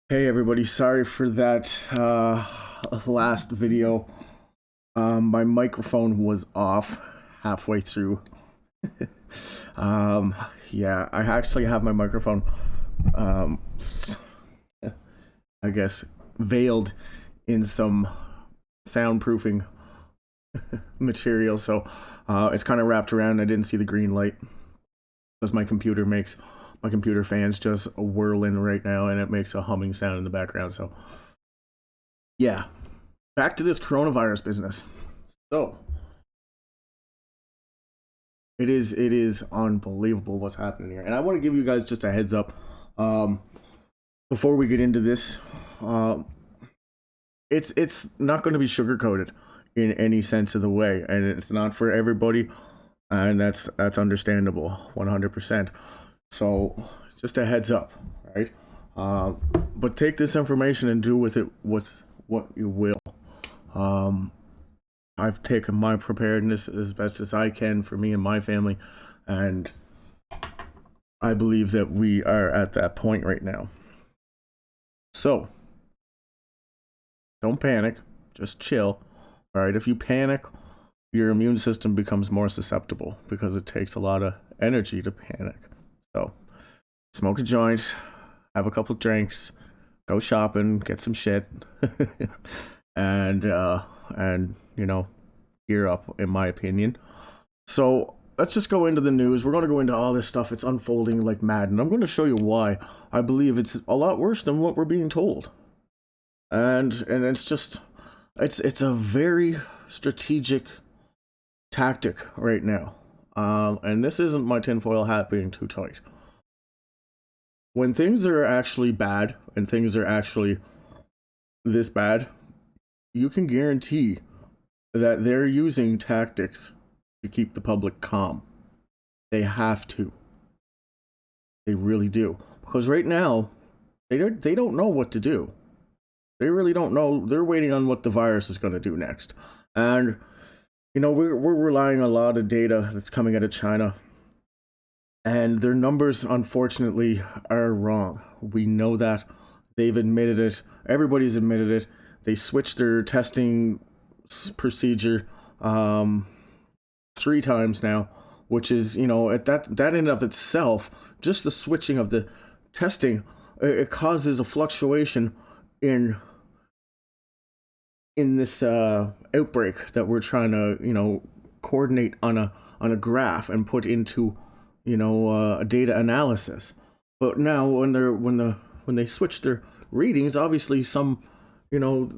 Hey everybody, sorry for that last video. My microphone was off halfway through. um, yeah, I actually have my microphone, um, I guess, veiled in some soundproofing material, so it's kind of wrapped around. I didn't see the green light because my computer fans just whirling right now, and it makes a humming sound in the background. So yeah, back to this coronavirus business. So it is unbelievable what's happening here, and I want to give you guys just a heads up um, before we get into this. Um, it's not going to be sugarcoated in any sense of the way, and it's not for everybody, and that's understandable, 100%. So just a heads up, right? But take this information and do with it with what you will. Um, I've taken my preparedness as best as I can for me and my family, and I believe that we are at that point right now. So don't panic, just chill. All right, if you panic, your immune system becomes more susceptible because it takes a lot of energy to panic. So smoke a joint, have a couple of drinks, go shopping, get some shit, and gear up, in my opinion. So let's just go into the news. We're going to go into all this stuff. It's unfolding like mad, and I'm going to show you why I believe it's a lot worse than what we're being told. And it's just it's a very strategic tactic right now. And this isn't my tinfoil hat being too tight. When things are actually bad and things are actually this bad, you can guarantee that they're using tactics to keep the public calm. They have to. They really do. Because right now, they don't know what to do. They really don't know. They're waiting on what the virus is going to do next. And we're relying on a lot of data that's coming out of China, and their numbers unfortunately are wrong. We know that. They've admitted it. Everybody's admitted it. They switched their testing procedure 3 times now, which is, at that in of itself, just the switching of the testing, it causes a fluctuation in this outbreak that we're trying to coordinate on a graph and put into a data analysis. But now when they switch their readings, obviously some you know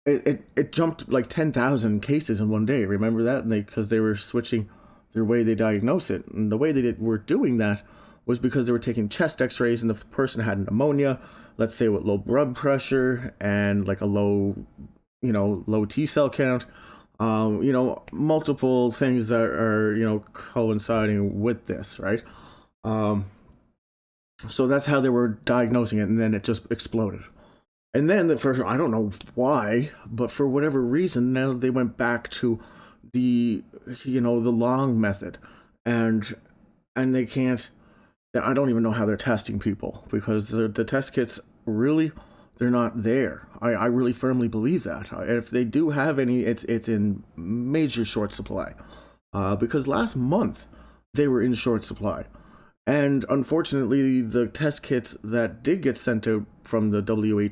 it jumped like 10,000 cases in one day. Remember that? Because they were switching their way they diagnose it, and the way were doing that was because they were taking chest X-rays, and if the person had pneumonia, let's say with low blood pressure and like a low T cell count, multiple things that are coinciding with this, right? So that's how they were diagnosing it, and then it just exploded. And then I don't know why, but for whatever reason, now they went back to the long method, and they can't. I don't even know how they're testing people, because the test kits really, they're not there. I really firmly believe that. If they do have any, it's in major short supply, because last month they were in short supply. And unfortunately, the test kits that did get sent out from the WHO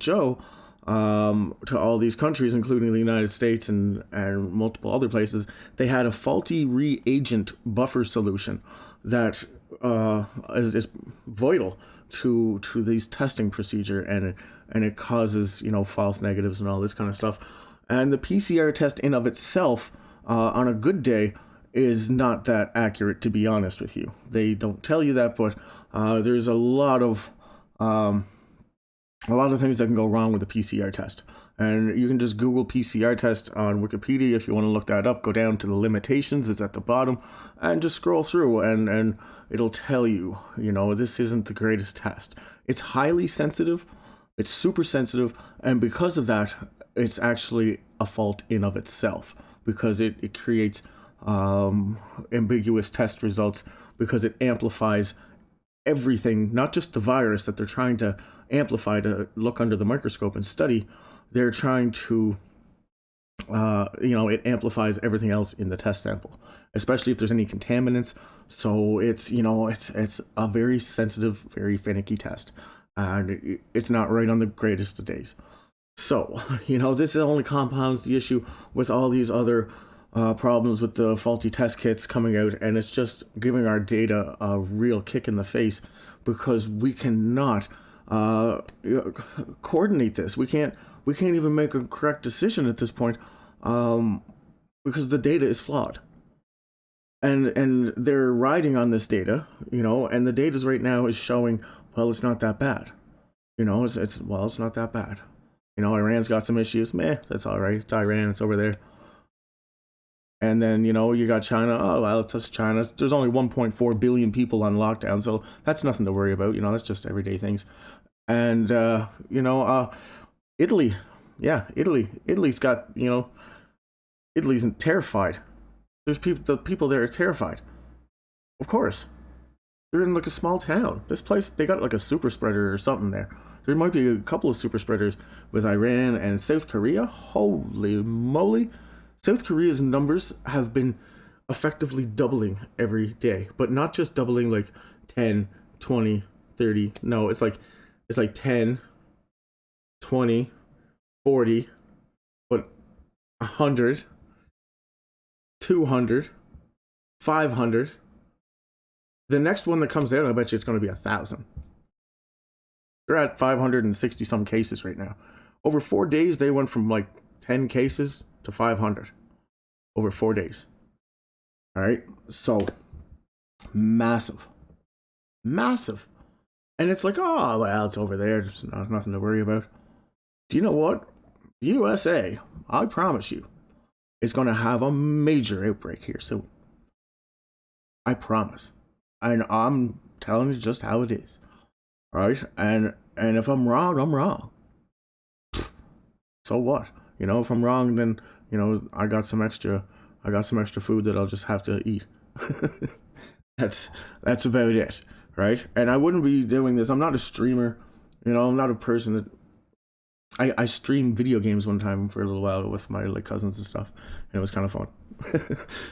to all these countries, including the United States and multiple other places, they had a faulty reagent buffer solution that is vital to these testing procedure, and it causes false negatives and all this kind of stuff. And the PCR test in of itself, on a good day, is not that accurate, to be honest with you. They don't tell you that, but there's a lot of things that can go wrong with the PCR test. And you can just Google PCR test on Wikipedia if you want to look that up. Go down to the limitations, it's at the bottom, and just scroll through, and it'll tell you, this isn't the greatest test. It's highly sensitive, it's super sensitive, and because of that, it's actually a fault in of itself, because it creates ambiguous test results, because it amplifies everything, not just the virus that they're trying to amplify to look under the microscope and study. They're trying to, it amplifies everything else in the test sample, especially if there's any contaminants. So it's a very sensitive, very finicky test, and it's not right on the greatest of days. So, this only compounds the issue with all these other problems with the faulty test kits coming out, and it's just giving our data a real kick in the face because we cannot coordinate this. We can't even make a correct decision at this point because the data is flawed. And they're riding on this data, and the data right now is showing, well, it's not that bad. It's not that bad. Iran's got some issues. Meh, that's all right. It's Iran. It's over there. And then, you got China. Oh, well, it's just China. There's only 1.4 billion people on lockdown, so that's nothing to worry about. That's just everyday things. And, Italy. Yeah, Italy. Italy's got, Italy's terrified. The people there are terrified. Of course. They're in like a small town. This place, they got like a super spreader or something there. There might be a couple of super spreaders with Iran and South Korea. Holy moly. South Korea's numbers have been effectively doubling every day. But not just doubling like 10, 20, 30. No, it's like 10, 20, 40, but 100, 200, 500. The next one that comes out, I bet you it's going to be 1,000. They're at 560 some cases right now. Over 4 days, they went from like 10 cases to 500. Over 4 days. All right. So massive. Massive. And it's like, oh, well, it's over there. There's nothing to worry about. Do you know what? The USA, I promise you, is going to have a major outbreak here soon. I promise. And I'm telling you just how it is. Right? And if I'm wrong, I'm wrong. So what? If I'm wrong, then, I got some extra food that I'll just have to eat. That's about it. Right? And I wouldn't be doing this. I'm not a streamer. I'm not a person that I streamed video games one time for a little while with my cousins and stuff, and it was kind of fun.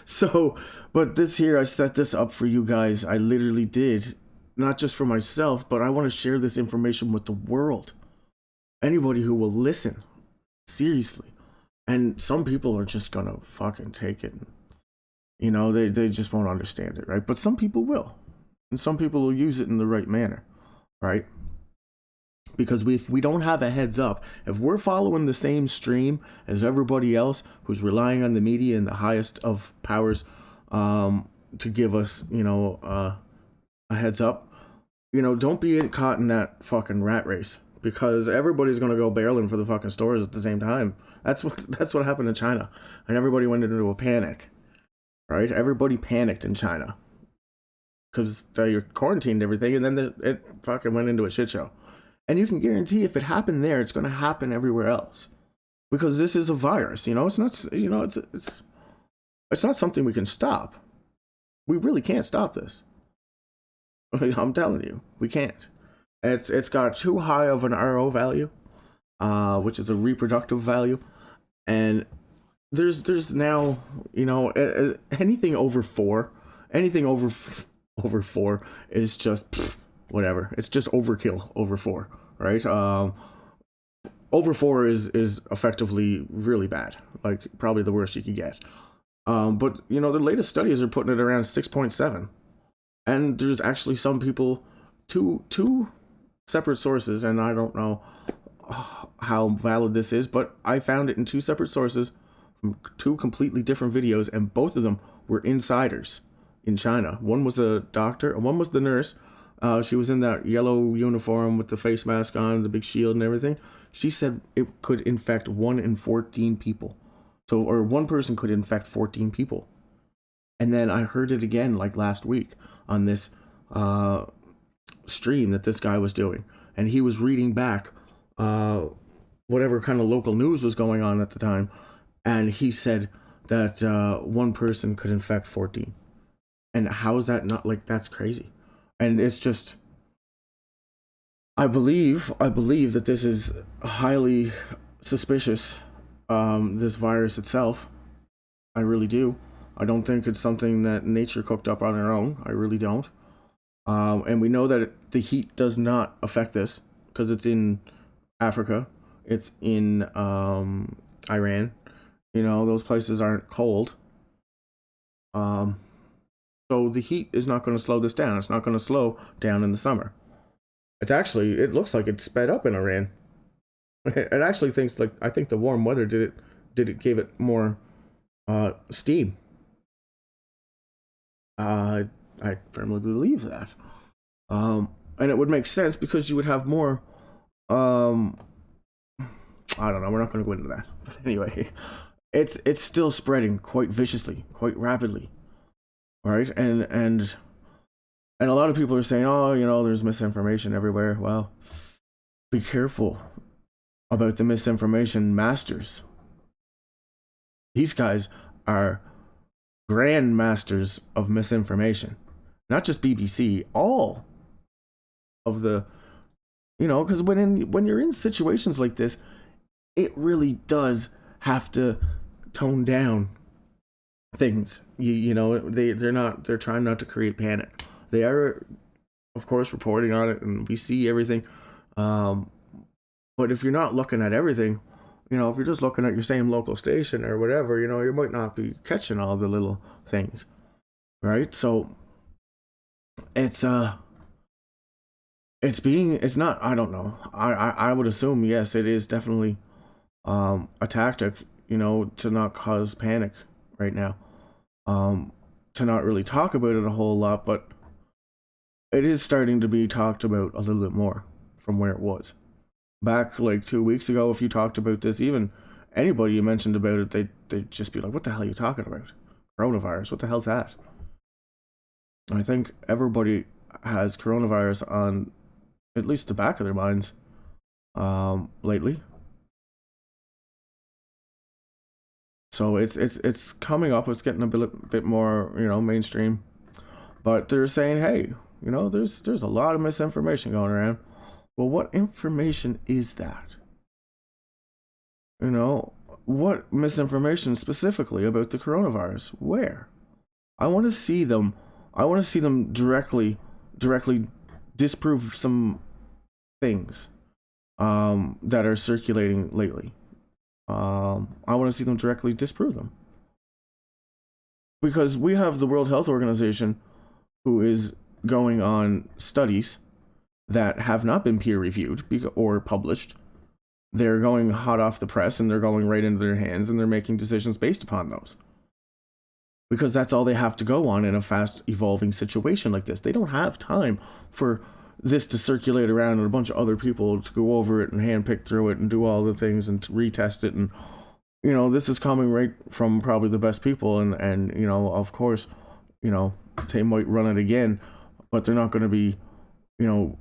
So, but this here, I set this up for you guys. I literally did, not just for myself, but I want to share this information with the world. Anybody who will listen, seriously. And some people are just gonna fucking take it. They just won't understand it, right? But some people will, and some people will use it in the right manner, right? Because if we don't have a heads up, if we're following the same stream as everybody else who's relying on the media and the highest of powers to give us, a heads up, don't be caught in that fucking rat race, because everybody's going to go barreling for the fucking stores at the same time. That's what happened in China, and everybody went into a panic, right? Everybody panicked in China because they quarantined everything, and then it fucking went into a shit show. And you can guarantee if it happened there, it's going to happen everywhere else, because this is a virus. It's not. It's not something we can stop. We really can't stop this. I'm telling you, we can't. It's got too high of an RO value, which is a reproductive value, and there's now anything over 4, over 4 is just whatever. It's just overkill over 4, right? Over 4 is effectively really bad, like probably the worst you could get. But the latest studies are putting it around 6.7, and there's actually some people, two separate sources, and I don't know how valid this is, but I found it in 2 separate sources from 2 completely different videos, and both of them were insiders in China. One was a doctor, and one was the nurse. She was in that yellow uniform with the face mask on, the big shield and everything. She said it could infect 1 in 14 people. Or one person could infect 14 people. And then I heard it again like last week on this stream that this guy was doing. And he was reading back whatever kind of local news was going on at the time. And he said that 1 person could infect 14. And how is that not, that's crazy. And it's just, I believe that this is highly suspicious. This virus itself, I really do. I don't think it's something that nature cooked up on their own. I really don't. And we know that the heat does not affect this because it's in Africa. It's in Iran. You know, those places aren't cold. Um, so the heat is not going to slow this down. It's not going to slow down in the summer. It looks like it's sped up in Iran. It actually thinks like I think the warm weather did it gave it more steam. Uh, I firmly believe that. And it would make sense because you would have more. Um, I don't know. We're not going to go into that. But anyway, it's still spreading quite viciously, quite rapidly, right? And a lot of people are saying, oh, you know, there's misinformation everywhere. Well, be careful about the misinformation masters. These guys are grand masters of misinformation. Not just BBC, all of the, you know, because when you're in situations like this, it really does have to tone down things. You know, they're trying not to create panic. They are, of course, reporting on it, and we see everything. Um, but if you're not looking at everything, you know, if you're just looking at your same local station or whatever, you know, you might not be catching all the little things, right? So it's it's not, I don't know. I would assume yes, it is definitely a tactic, you know, to not cause panic right now. Um, to not really talk about it a whole lot, but it is starting to be talked about a little bit more from where it was back like 2 weeks ago. If you talked about this, even anybody you mentioned about it, they'd just be like, "What the hell are you talking about? Coronavirus? What the hell's that?" And I think everybody has coronavirus on at least the back of their minds lately. So it's coming up. It's getting a bit more, you know, mainstream. But they're saying, hey, you know, there's a lot of misinformation going around. Well, what information is that? You know, what misinformation specifically about the coronavirus? Where? I want to see them. I want to see them directly disprove some things that are circulating lately. I want to see them directly disprove them because we have the World Health Organization who is going on studies that have not been peer reviewed or published. They're going hot off the press and they're going right into their hands and they're making decisions based upon those. Because that's all they have to go on in a fast evolving situation like this. They don't have time for this to circulate around and a bunch of other people to go over it and handpick through it and do all the things and to retest it. And, you know, this is coming right from probably the best people. And you know, of course, you know, they might run it again, but they're not going to be, you know,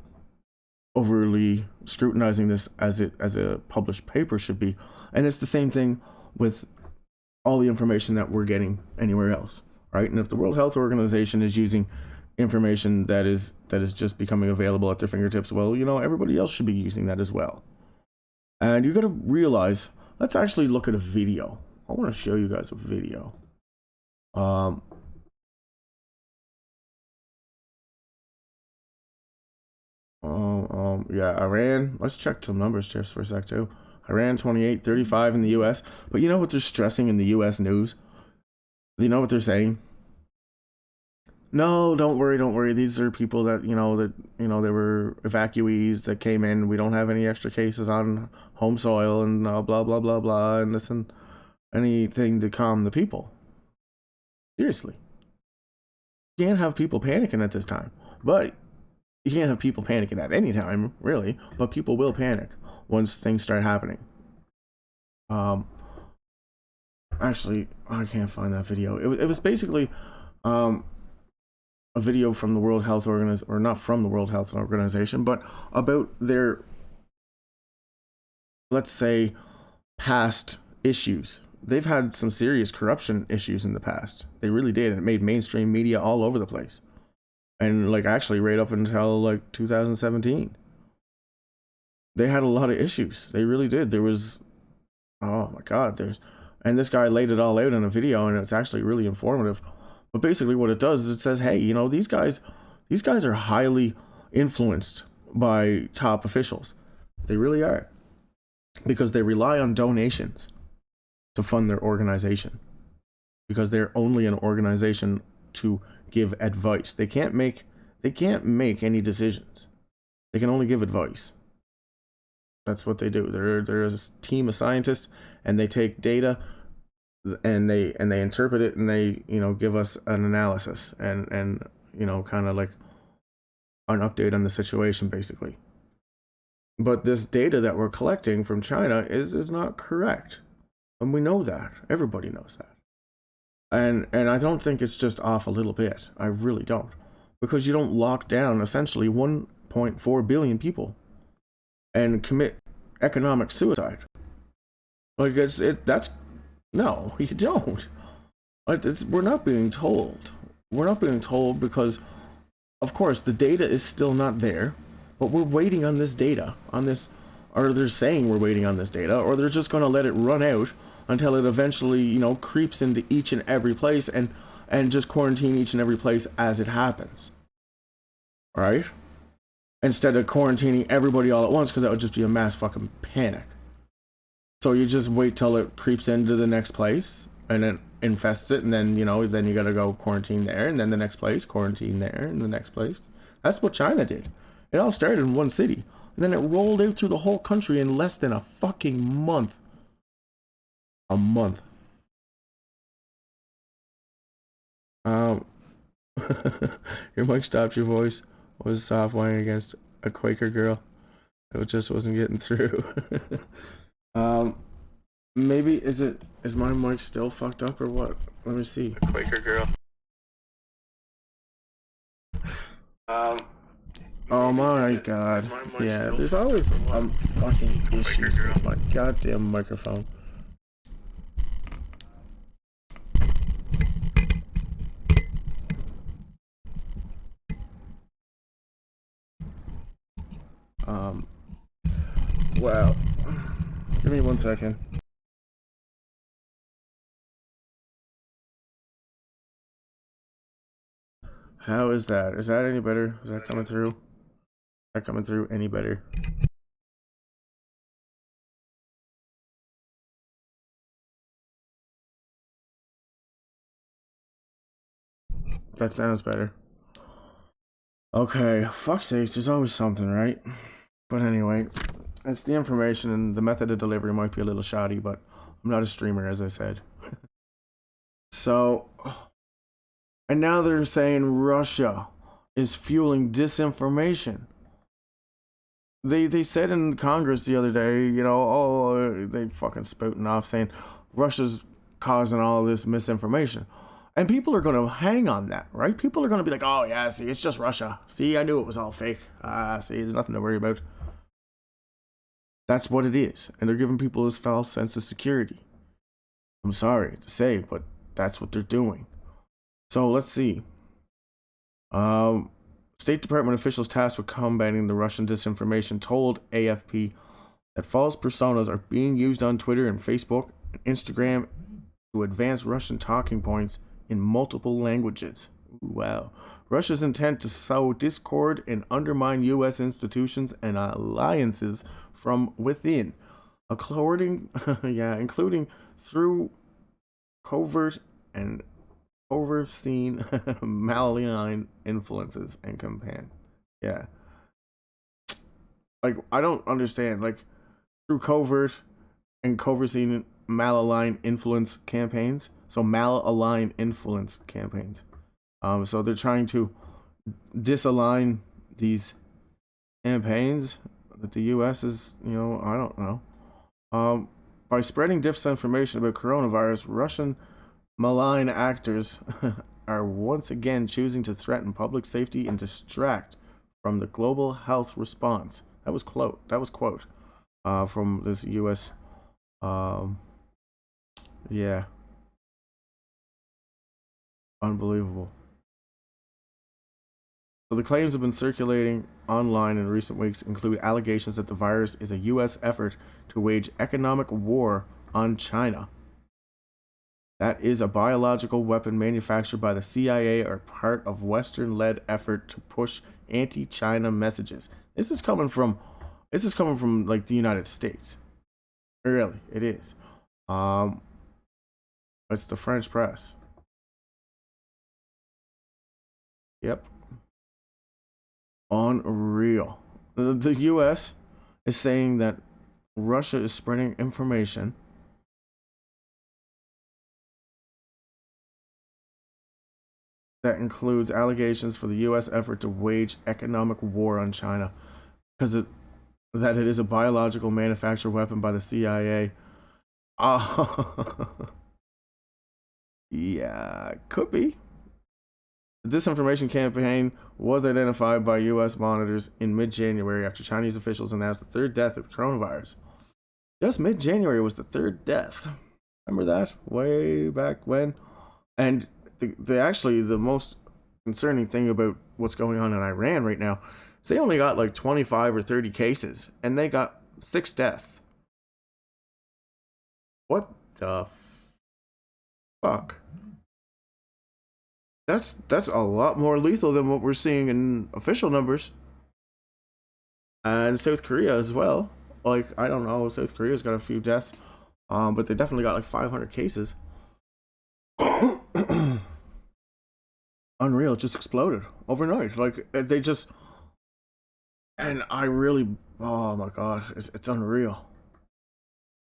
overly scrutinizing this as a published paper should be. And it's the same thing with all the information that we're getting anywhere else, right? And if the World Health Organization is using information that is just becoming available at their fingertips, well, you know, everybody else should be using that as well. And you got to realize, let's actually look at a video. I want to show you guys a video. Yeah, Iran. Let's check some numbers just for a sec too. Iran 28, 35 in the U.S. But you know what they're stressing in the U.S. news? You know what they're saying? No, don't worry, don't worry. These are people that they were evacuees that came in. We don't have any extra cases on home soil and blah blah blah blah and this and anything to calm the people. Seriously, you can't have people panicking at this time. But you can't have people panicking at any time, really. But people will panic once things start happening. Um, Actually, I can't find that video. It was basically um a video from the World Health Organization, or not from the World Health Organization, but about their, let's say, past issues. They've had some serious corruption issues in the past. They really did. It made mainstream media all over the place. And like actually right up until like 2017. They had a lot of issues. They really did. There was, oh my God, and this guy laid it all out in a video, and it's actually really informative. But basically, what it does is it says, hey, you know, these guys are highly influenced by top officials. They really are, because they rely on donations to fund their organization, because they're only an organization to give advice. They can't make any decisions. They can only give advice. That's what they do. They're a team of scientists, and they take data and they interpret it, and they, you know, give us an analysis and you know, kind of like an update on the situation, basically. But this data that we're collecting from China is not correct, and we know that. Everybody knows that. And I don't think it's just off a little bit. I really don't, because you don't lock down essentially 1.4 billion people and commit economic suicide. Like, that's no, you don't. Like, we're not being told. We're not being told because, of course, the data is still not there, but we're waiting on this data, or they're saying we're waiting on this data, or they're just going to let it run out until it eventually, you know, creeps into each and every place and just quarantine each and every place as it happens. Right? Instead of quarantining everybody all at once, because that would just be a mass fucking panic. So you just wait till it creeps into the next place and then infests it, and then, you know, then you gotta go quarantine there, and then the next place, quarantine there, and the next place. That's what China did. It all started in one city, and then it rolled out through the whole country in less than a fucking month. A month. Your mic stopped. Your voice was soft whining against a Quaker girl. It just wasn't getting through. Maybe is my mic still fucked up or what? Let me see. A Quaker girl. Oh my God. Yeah, there's always fucking issues with my goddamn microphone. Well, give me 1 second. How is that? Is that any better? Is that coming through? Is that coming through any better? That sounds better. Okay, fuck's sakes, there's always something, right? But anyway, it's the information, and the method of delivery might be a little shoddy, but I'm not a streamer, as I said. So, and now they're saying Russia is fueling disinformation. They said in Congress the other day, you know, oh, they fucking spouting off saying Russia's causing all this misinformation. And people are going to hang on that, right? People are going to be like, oh, yeah, see, it's just Russia. See, I knew it was all fake. See, there's nothing to worry about. That's what it is. And they're giving people this false sense of security. I'm sorry to say, but that's what they're doing. So let's see. State Department officials tasked with combating the Russian disinformation told AFP that false personas are being used on Twitter and Facebook and Instagram to advance Russian talking points in multiple languages. Wow. Russia's intent to sow discord and undermine U.S. institutions and alliances from within, including through covert and overseen malign influences and campaign. Yeah. Like, I don't understand. Like, through covert and overseen malign influence campaigns. So malign influence campaigns. So they're trying to disalign these campaigns that the U.S. is, you know, I don't know. By spreading disinformation about coronavirus, Russian malign actors are once again choosing to threaten public safety and distract from the global health response. That was quote from this U.S. Yeah, unbelievable. So the claims have been circulating online in recent weeks include allegations that the virus is a U.S. effort to wage economic war on China. That is a biological weapon manufactured by the CIA or part of Western-led effort to push anti-China messages. This is coming from like the United States. Really, it is. Um, it's the French press. Yep. Unreal. The U.S. is saying that Russia is spreading information that includes allegations for the U.S. effort to wage economic war on China because that it is a biological manufactured weapon by the CIA. Yeah, could be. The disinformation campaign was identified by U.S. monitors in mid-January after Chinese officials announced the third death of the coronavirus. Just mid-January was the third death. Remember that? Way back when? And the most concerning thing about what's going on in Iran right now is they only got like 25 or 30 cases, and they got 6 deaths. What the fuck? That's a lot more lethal than what we're seeing in official numbers. And South Korea as well. Like, I don't know, South Korea's got a few deaths, but they definitely got like 500 cases. Unreal, it just exploded overnight. Like, they just, and I really, oh my god, it's unreal.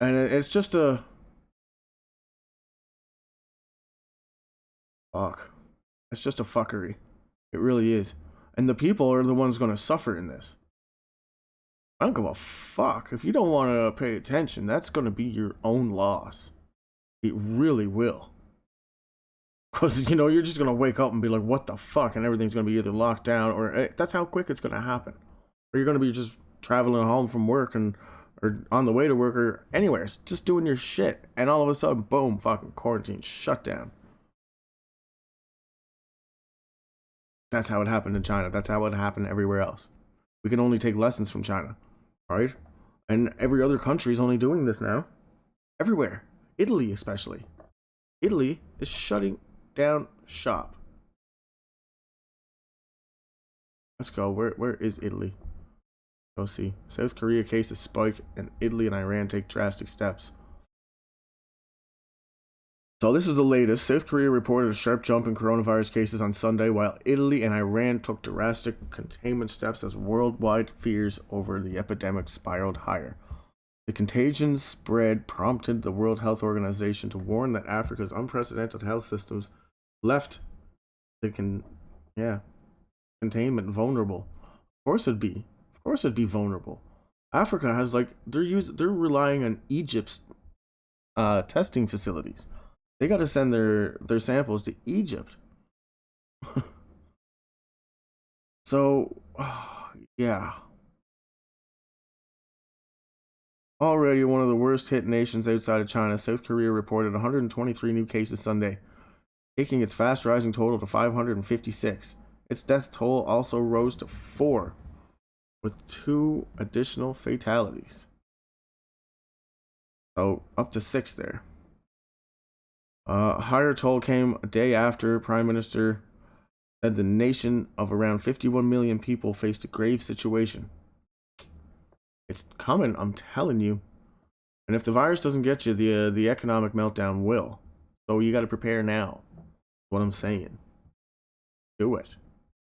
And it's just a, fuck. It's just a fuckery. It really is. And the people are the ones going to suffer in this. I don't give a fuck. If you don't want to pay attention, that's going to be your own loss. It really will. Because, you're just going to wake up and be like, what the fuck? And everything's going to be either locked down or that's how quick it's going to happen. Or you're going to be just traveling home from work or on the way to work or anywhere. Just doing your shit. And all of a sudden, boom, fucking quarantine, shut down. That's how it happened in China. That's how it happened everywhere else. We can only take lessons from China, right? And every other country is only doing this now. Everywhere. Italy, especially. Italy is shutting down shop. Let's go. Where is Italy? Go see. South Korea cases spike, and Italy and Iran take drastic steps. So this is the latest. South Korea reported a sharp jump in coronavirus cases on Sunday, while Italy and Iran took drastic containment steps as worldwide fears over the epidemic spiraled higher. The contagion spread prompted the World Health Organization to warn that Africa's unprecedented health systems left the containment vulnerable. Of course it'd be. Of course it'd be vulnerable. Africa has they're relying on Egypt's testing facilities. They got to send their samples to Egypt. So, yeah. Already one of the worst hit nations outside of China, South Korea reported 123 new cases Sunday, taking its fast rising total to 556. Its death toll also rose to 4, with 2 additional fatalities. So, up to 6 there. A higher toll came a day after Prime Minister said the nation of around 51 million people faced a grave situation. It's coming, I'm telling you. And if the virus doesn't get you, the economic meltdown will. So you got to prepare now. What I'm saying. Do it.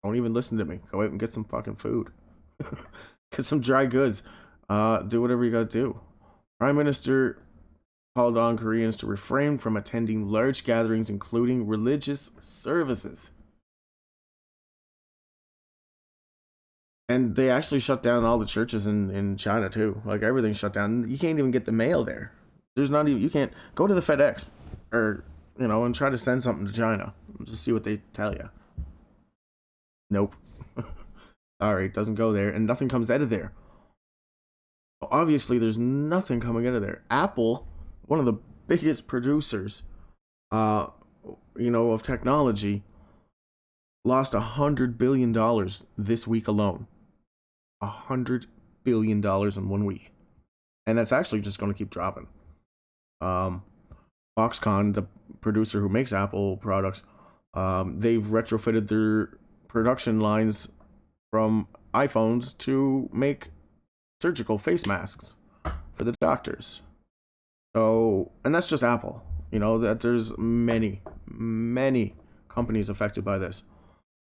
Don't even listen to me. Go out and get some fucking food. Get some dry goods. Do whatever you got to do. Prime Minister called on Koreans to refrain from attending large gatherings, including religious services. And they actually shut down all the churches in China too. Like, everything's shut down. You can't even get the mail there. There's not even, you can't go to the FedEx or, and try to send something to China. Just see what they tell you. Nope. Sorry, it doesn't go there, and nothing comes out of there. Obviously, there's nothing coming out of there. Apple, one of the biggest producers, of technology, lost $100 billion this week alone. $100 billion in 1 week. And that's actually just going to keep dropping. Foxconn, the producer who makes Apple products, they've retrofitted their production lines from iPhones to make surgical face masks for the doctors. So, and that's just Apple. You know, that there's many companies affected by this.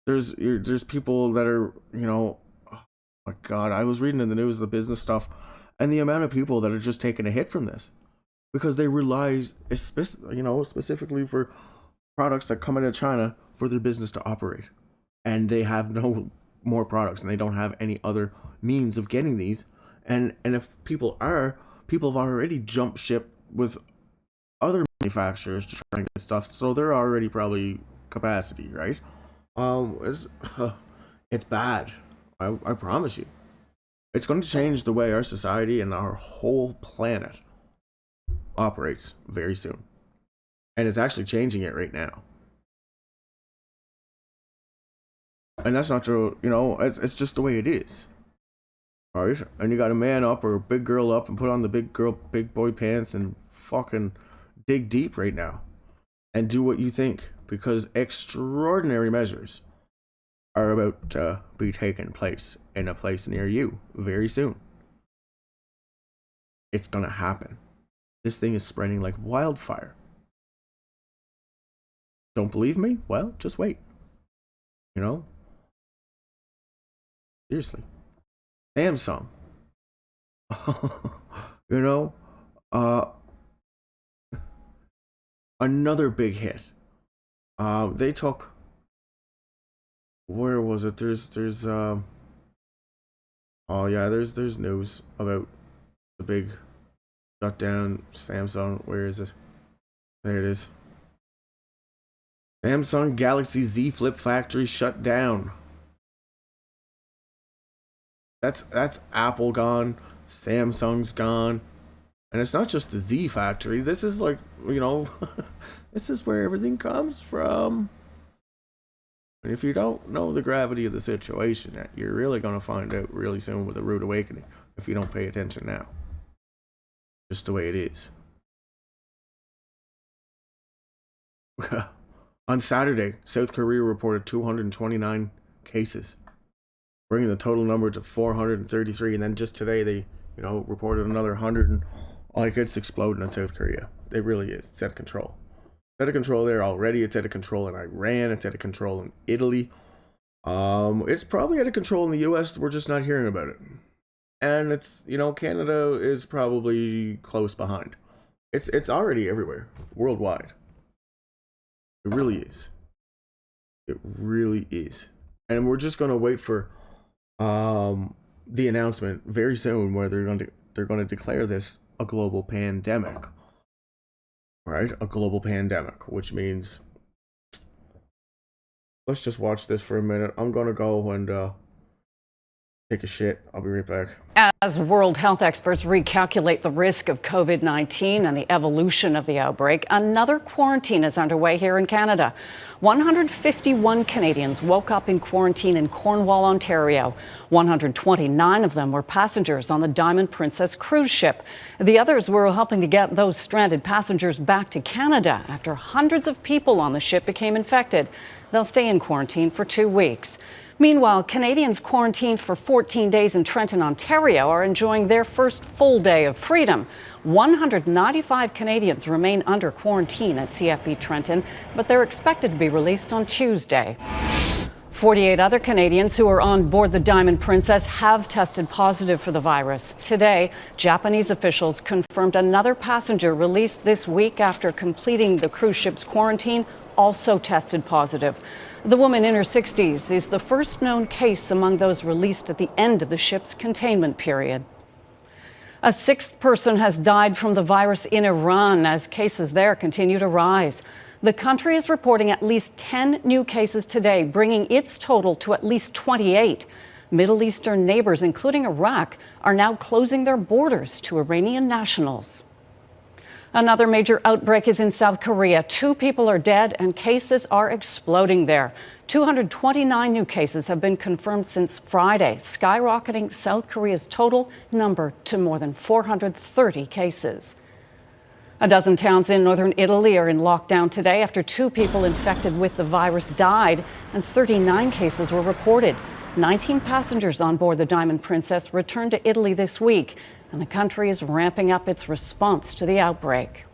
There's people that are, you know, oh my God, I was reading in the news the business stuff, and the amount of people that are just taking a hit from this because they rely, specifically for products that come out of China for their business to operate, and they have no more products, and they don't have any other means of getting these. And if people have already jumped ship with other manufacturers to try and get stuff, so they're already probably capacity, right? It's bad. I promise you. It's going to change the way our society and our whole planet operates very soon. And it's actually changing it right now. And that's not true, you know, it's just the way it is. Right? And you got to man up or a big girl up and put on the big boy pants and fucking dig deep right now. And do what you think. Because extraordinary measures are about to be taking place in a place near you very soon. It's gonna happen. This thing is spreading like wildfire. Don't believe me? Well, just wait. You know? Seriously. Samsung. You know? Another big hit. They took, where was it? There's news about the big shutdown. Samsung, where is it? There it is. Samsung Galaxy Z Flip factory shut down. That's Apple gone, Samsung's gone. And it's not just the Z factory. This is like, you know, this is where everything comes from. And if you don't know the gravity of the situation, you're really going to find out really soon with a rude awakening if you don't pay attention now. Just the way it is. On Saturday, South Korea reported 229 cases, bringing the total number to 433. And then just today, they, you know, reported another 100. Like, it's exploding in South Korea. It really is. It's out of control. It's out of control there already. It's out of control in Iran. It's out of control in Italy. It's probably out of control in the US. We're just not hearing about it. And it's, you know, Canada is probably close behind. It's already everywhere, worldwide. It really is. It really is. And we're just going to wait for the announcement very soon where they're going to declare this a global pandemic, right? A global pandemic, which means, let's just watch this for a minute. I'm gonna go and take a shit. I'll be right back. As world health experts recalculate the risk of COVID-19 and the evolution of the outbreak, another quarantine is underway here in Canada. 151 Canadians woke up in quarantine in Cornwall, Ontario. 129 of them were passengers on the Diamond Princess cruise ship. The others were helping to get those stranded passengers back to Canada after hundreds of people on the ship became infected. They'll stay in quarantine for 2 weeks. Meanwhile, Canadians quarantined for 14 days in Trenton, Ontario are enjoying their first full day of freedom. 195 Canadians remain under quarantine at CFB Trenton, but they're expected to be released on Tuesday. 48 other Canadians who are on board the Diamond Princess have tested positive for the virus. Today, Japanese officials confirmed another passenger released this week after completing the cruise ship's quarantine also tested positive. The woman in her 60s is the first known case among those released at the end of the ship's containment period. A sixth person has died from the virus in Iran as cases there continue to rise. The country is reporting at least 10 new cases today, bringing its total to at least 28. Middle Eastern neighbors, including Iraq, are now closing their borders to Iranian nationals. Another major outbreak is in South Korea. 2 people are dead and cases are exploding there. 229 new cases have been confirmed since Friday, skyrocketing South Korea's total number to more than 430 cases. A dozen towns in northern Italy are in lockdown today after 2 people infected with the virus died and 39 cases were reported. 19 passengers on board the Diamond Princess returned to Italy this week, and the country is ramping up its response to the outbreak.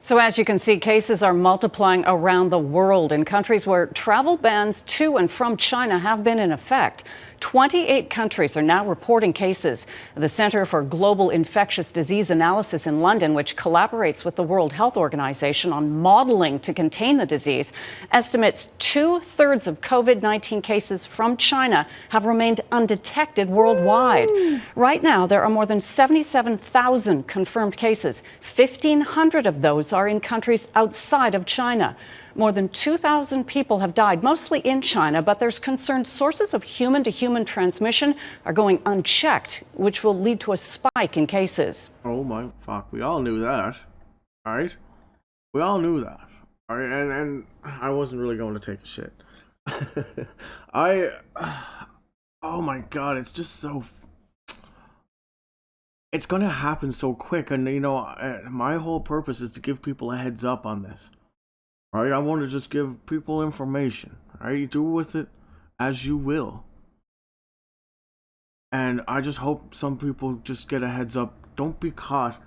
So as you can see, cases are multiplying around the world in countries where travel bans to and from China have been in effect. 28 countries are now reporting cases. The Center for Global Infectious Disease Analysis in London, which collaborates with the World Health Organization on modeling to contain the disease, estimates 2/3 of COVID-19 cases from China have remained undetected worldwide. Right now, there are more than 77,000 confirmed cases. 1,500 of those are in countries outside of China. More than 2,000 people have died, mostly in China, but there's concern sources of human-to-human transmission are going unchecked, which will lead to a spike in cases. Oh my fuck, we all knew that. Alright? We all knew that. Alright, and I wasn't really going to take a shit. Oh my god, it's just so... It's gonna happen so quick, and you know, my whole purpose is to give people a heads up on this. Alright, I want to just give people information. Alright, you do with it as you will. And I just hope some people just get a heads up. Don't be caught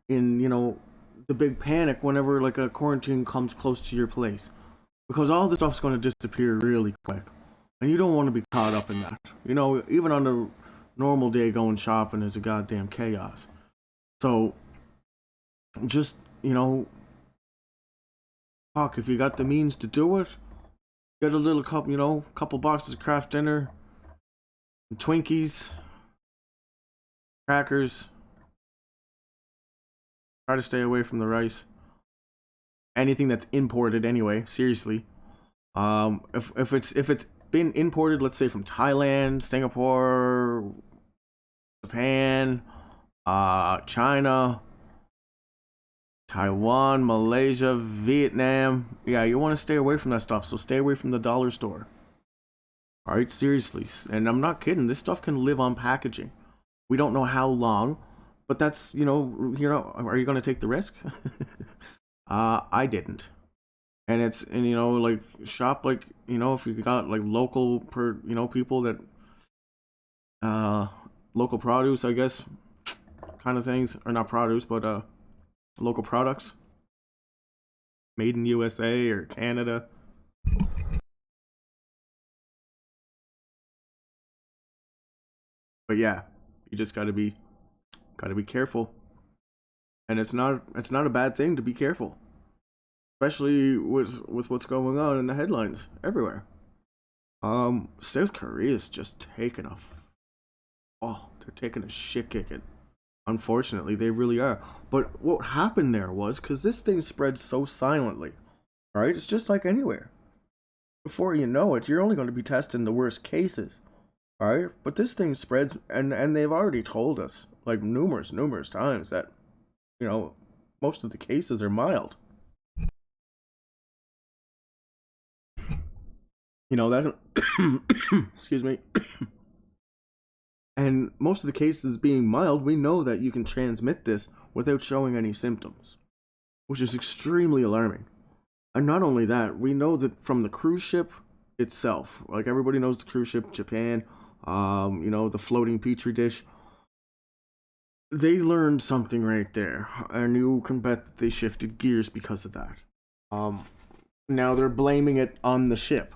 in, you know, the big panic whenever like a quarantine comes close to your place. Because all this stuff's going to disappear really quick. And you don't want to be caught up in that. You know, even on a normal day going shopping is a goddamn chaos. So, just, you know, fuck, if you got the means to do it, get a little cup, you know, couple boxes of craft dinner, Twinkies, crackers. Try to stay away from the rice. Anything that's imported, anyway. Seriously. If it's been imported, let's say from Thailand, Singapore, Japan, China, Taiwan, Malaysia, Vietnam. Yeah, you want to stay away from that stuff, so stay away from the dollar store. Alright, seriously. And I'm not kidding, this stuff can live on packaging. We don't know how long, but that's, you know, are you going to take the risk? I didn't. And you know, like, shop, like, you know, if you got, like, local, people that, local produce, I guess, kind of things, or not produce, but, local products, made in USA or Canada. But yeah, you just gotta be careful, and it's not a bad thing to be careful, especially with what's going on in the headlines everywhere. South Korea's just taking they're taking a shit kicking. Unfortunately, they really are. But what happened there was, because this thing spread so silently, right? It's just like anywhere. Before you know it, you're only going to be testing the worst cases, right? But this thing spreads, and they've already told us, like, numerous times that, you know, most of the cases are mild. You know, that... excuse me. And most of the cases being mild, we know that you can transmit this without showing any symptoms, which is extremely alarming. And not only that, we know that from the cruise ship itself, like everybody knows the cruise ship, Japan, you know, the floating petri dish, they learned something right there, and you can bet that they shifted gears because of that. Now they're blaming it on the ship.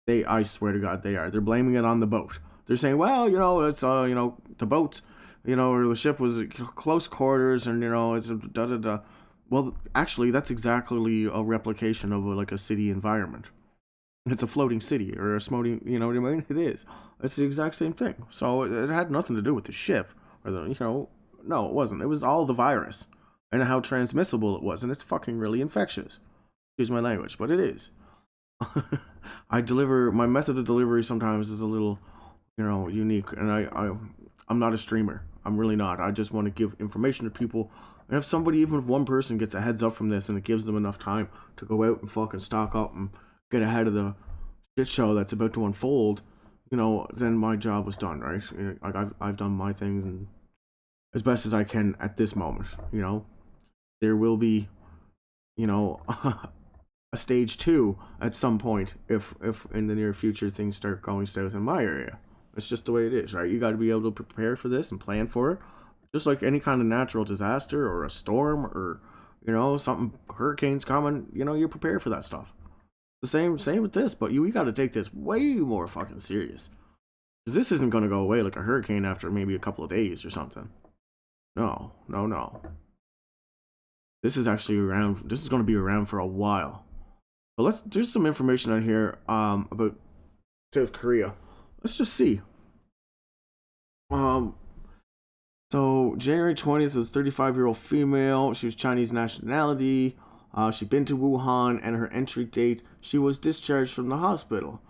I swear to God, they are. They're blaming it on the boat. They're saying, well, you know, it's, you know, the boat, you know, or the ship was close quarters, and, you know, it's da-da-da. Well, actually, that's exactly a replication of, like, a city environment. It's a floating city, or a floating, you know what I mean? It is. It's the exact same thing. So it had nothing to do with the ship, or the, you know, no, it wasn't. It was all the virus, and how transmissible it was, and it's fucking really infectious. Excuse my language, but it is. My method of delivery sometimes is a little, you know, unique, and I'm not a streamer. I'm really not. I just want to give information to people. And if somebody, even if one person gets a heads up from this and it gives them enough time to go out and fucking stock up and get ahead of the shit show that's about to unfold, then my job was done, right? Like I've done my things and as best as I can at this moment. There will be, a stage 2 at some point if in the near future things start going south in my area. It's just the way it is, right? You got to be able to prepare for this and plan for it, just like any kind of natural disaster or a storm or something, hurricanes coming. You prepare for that stuff. The same with this, but we got to take this way more fucking serious, because this isn't going to go away like a hurricane after maybe a couple of days or something. No. This is actually around. This is going to be around for a while. So there's some information on here about South Korea. Let's just see. So January 20th was 35-year-old female. She was Chinese nationality. She'd been to Wuhan, and her entry date, she was discharged from the hospital.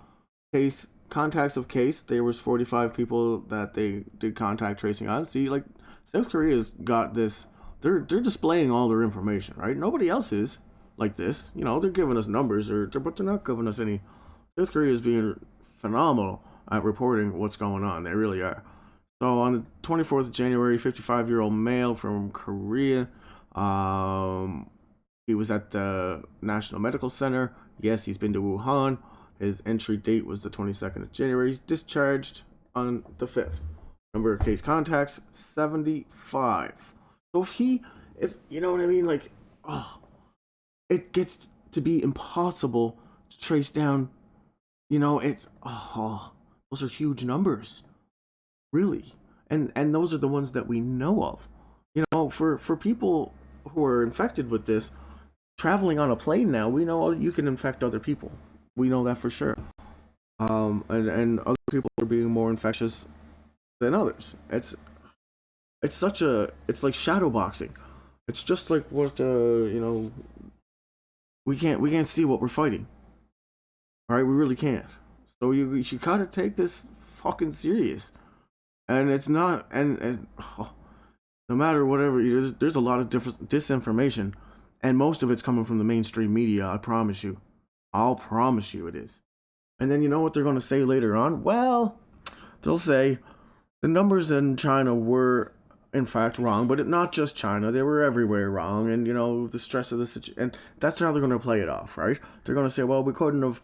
Contacts of case, there was 45 people that they did contact tracing on. See, like, South Korea's got this. They're displaying all their information, right? Nobody else is like this. They're giving us numbers, but they're not giving us any. South Korea is being phenomenal at reporting what's going on. They really are. So on the 24th of January, 55-year-old male from Korea. He was at the National Medical Center. Yes, he's been to Wuhan. His entry date was the 22nd of January. He's discharged on the 5th. Number of case contacts, 75. So if you know what I mean, like, it gets to be impossible to trace down. Those are huge numbers, really, and those are the ones that we know of. For people who are infected with this, traveling on a plane now, we know you can infect other people. We know that for sure. And other people are being more infectious than others. It's like shadow boxing. It's just like what we can't see what we're fighting. All right, we really can't. So you gotta take this fucking serious. And it's not, and no matter whatever, there's a lot of different disinformation, and most of it's coming from the mainstream media. I promise you. I'll promise you it is. And then you know what they're going to say later on? Well, they'll say the numbers in China were in fact wrong, but not just China. They were everywhere wrong, and the stress of the situation. And that's how they're going to play it off, right? They're going to say, well, we couldn't have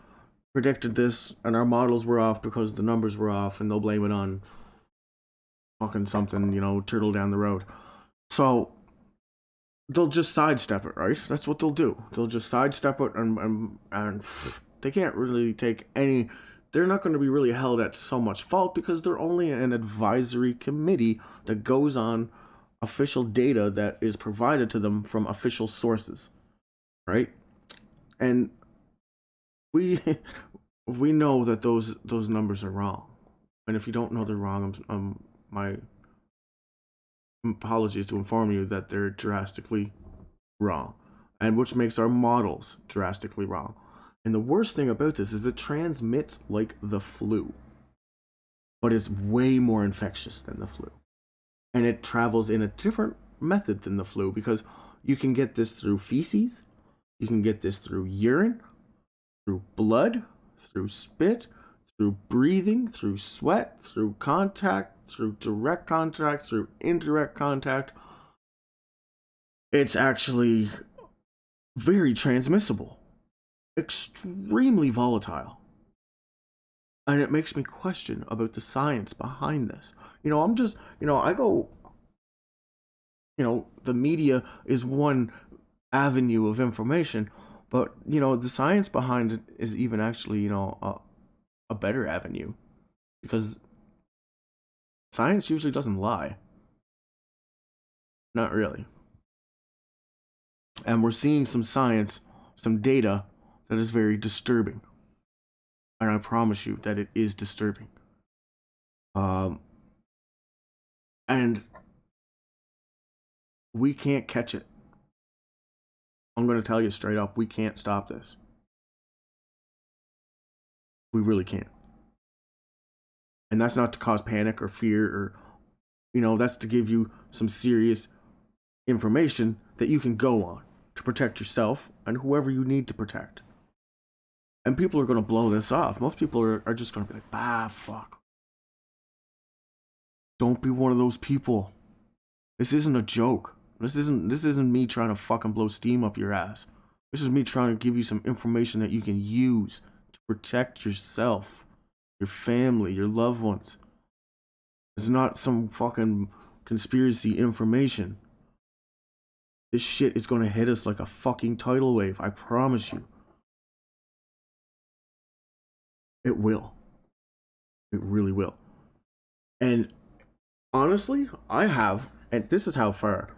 predicted this, and our models were off because the numbers were off, and they'll blame it on fucking something, turtle down the road. So they'll just sidestep it, right? That's what they'll do. They'll just sidestep it, and they can't really take any. They're not going to be really held at so much fault because they're only an advisory committee that goes on official data that is provided to them from official sources, right? And we know that those numbers are wrong. And if you don't know they're wrong, my apologies to inform you that they're drastically wrong, and which makes our models drastically wrong. And the worst thing about this is it transmits like the flu, but it's way more infectious than the flu. And it travels in a different method than the flu, because you can get this through feces, you can get this through urine, through blood, through spit, through breathing, through sweat, through contact, through direct contact, through indirect contact. It's actually very transmissible, extremely volatile. And it makes me question about the science behind this. I go, the media is one avenue of information, but, the science behind it is even actually, a better avenue, because science usually doesn't lie. Not really. And we're seeing some science, some data that is very disturbing. And I promise you that it is disturbing. And we can't catch it. I'm going to tell you straight up, we can't stop this. We really can't. And that's not to cause panic or fear or That's to give you some serious information that you can go on to protect yourself and whoever you need to protect. And people are going to blow this off. Most people are just going to be like, fuck. Don't be one of those people. This isn't a joke. This isn't me trying to fucking blow steam up your ass. This is me trying to give you some information that you can use to protect yourself, your family, your loved ones. It's not some fucking conspiracy information. This shit is going to hit us like a fucking tidal wave. I promise you. It will. It really will. And honestly, and this is how far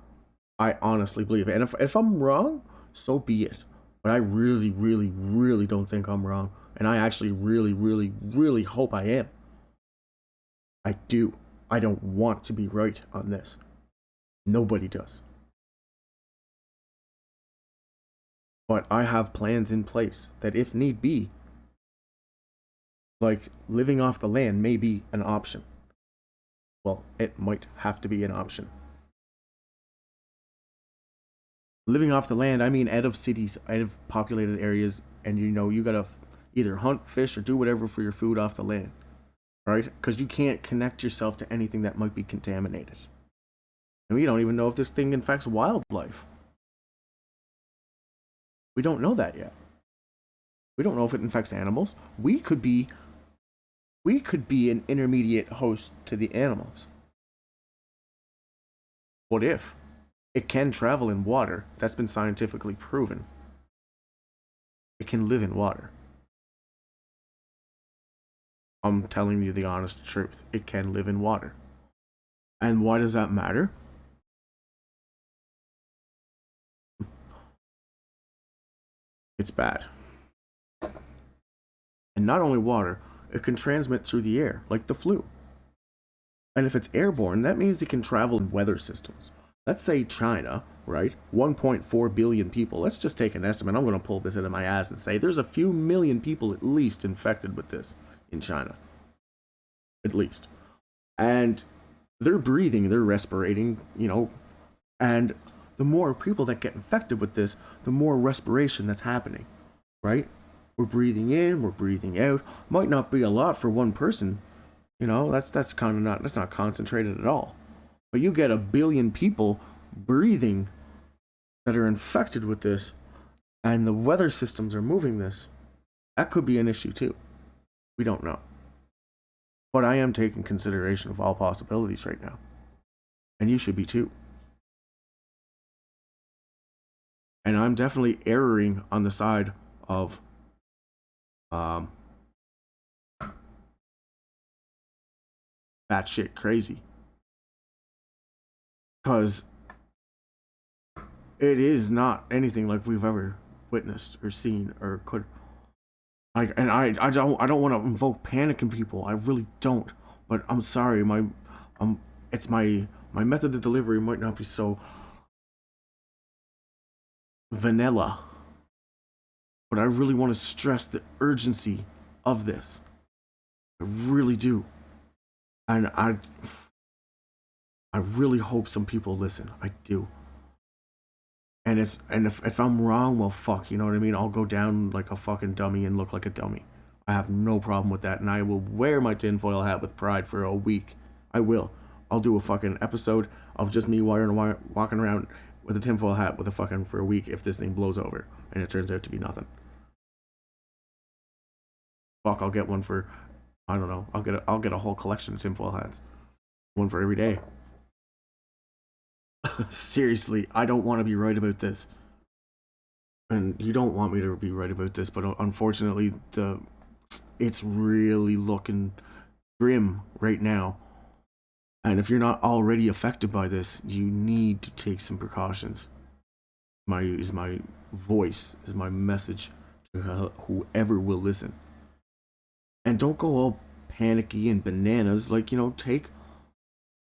I honestly believe it. And if I'm wrong, so be it. But I really, really, really don't think I'm wrong. And I actually really, really, really hope I am. I do. I don't want to be right on this. Nobody does. But I have plans in place that if need be, like living off the land may be an option. Well, it might have to be an option. Living off the land, I mean out of cities, out of populated areas, and you gotta either hunt, fish, or do whatever for your food off the land, right? Because you can't connect yourself to anything that might be contaminated. And we don't even know if this thing infects wildlife. We don't know that yet. We don't know if it infects animals. We could be an intermediate host to the animals. What if? It can travel in water. That's been scientifically proven. It can live in water. I'm telling you the honest truth. It can live in water. And why does that matter? It's bad. And not only water, it can transmit through the air, like the flu. And if it's airborne, that means it can travel in weather systems. Let's say China, right? 1.4 billion people. Let's just take an estimate. I'm going to pull this out of my ass and say there's a few million people at least infected with this in China. At least. And they're breathing, they're respirating, and the more people that get infected with this, the more respiration that's happening, right? We're breathing in, we're breathing out. Might not be a lot for one person, that's not concentrated at all. But you get a billion people breathing that are infected with this, and the weather systems are moving this. That could be an issue too. We don't know. But I am taking consideration of all possibilities right now. And you should be too. And I'm definitely erring on the side of batshit crazy. Because it is not anything like we've ever witnessed or seen or could. I don't want to invoke panic in people. I really don't. But I'm sorry, my method of delivery might not be so vanilla. But I really want to stress the urgency of this. I really do. And I really hope some people listen. I do. And if I'm wrong, well, fuck, you know what I mean? I'll go down like a fucking dummy and look like a dummy. I have no problem with that, and I will wear my tinfoil hat with pride for a week. I will. I'll do a fucking episode of just me walking around with a tinfoil hat for a week if this thing blows over and it turns out to be nothing. Fuck, I'll get one for, I don't know. I'll get a whole collection of tinfoil hats, one for every day. Seriously, I don't want to be right about this. And you don't want me to be right about this, but unfortunately, it's really looking grim right now. And if you're not already affected by this, you need to take some precautions. My voice, is my message to whoever will listen. And don't go all panicky and bananas. Like, take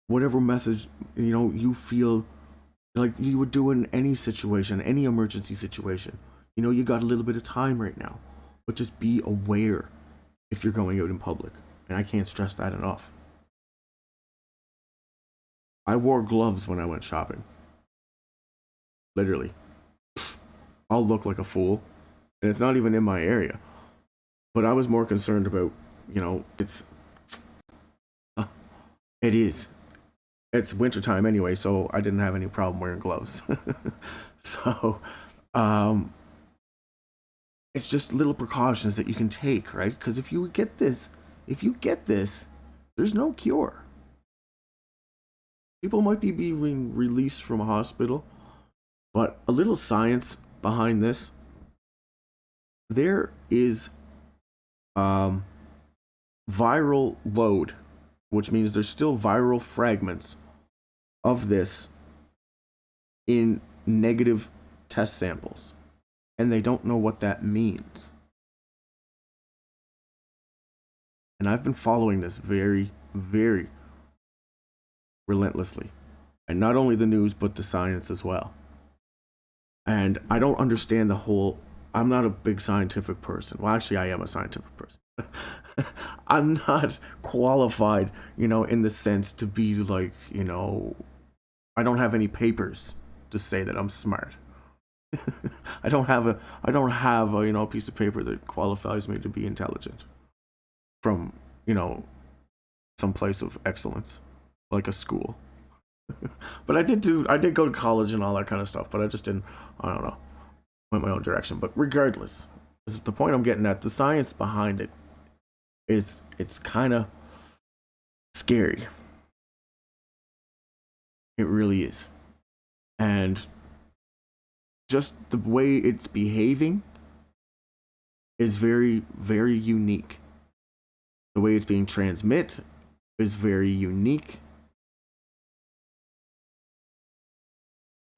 whatever message you feel like you would do in any situation, any emergency situation. You got a little bit of time right now, but just be aware if you're going out in public. And I can't stress that enough. I wore gloves when I went shopping. Literally. I'll look like a fool. And it's not even in my area. But I was more concerned about, it is. It's wintertime anyway, so I didn't have any problem wearing gloves. So, um, it's just little precautions that you can take, right? Because if you get this, there's no cure. People might be being released from a hospital, but a little science behind this. There is viral load, which means there's still viral fragments of this in negative test samples, and they don't know what that means. And I've been following this very, very relentlessly, and not only the news but the science as well. And I don't understand the whole. I'm not a big scientific person. Well, actually, I am a scientific person. I'm not qualified, in the sense to be like, I don't have any papers to say that I'm smart. I don't have a piece of paper that qualifies me to be intelligent from, some place of excellence, like a school. But I did go to college and all that kind of stuff, but I just didn't, I don't know, went my own direction. But regardless, the point I'm getting at, the science behind it it's kind of scary. It really is. And just the way it's behaving is very, very unique. The way it's being transmitted is very unique.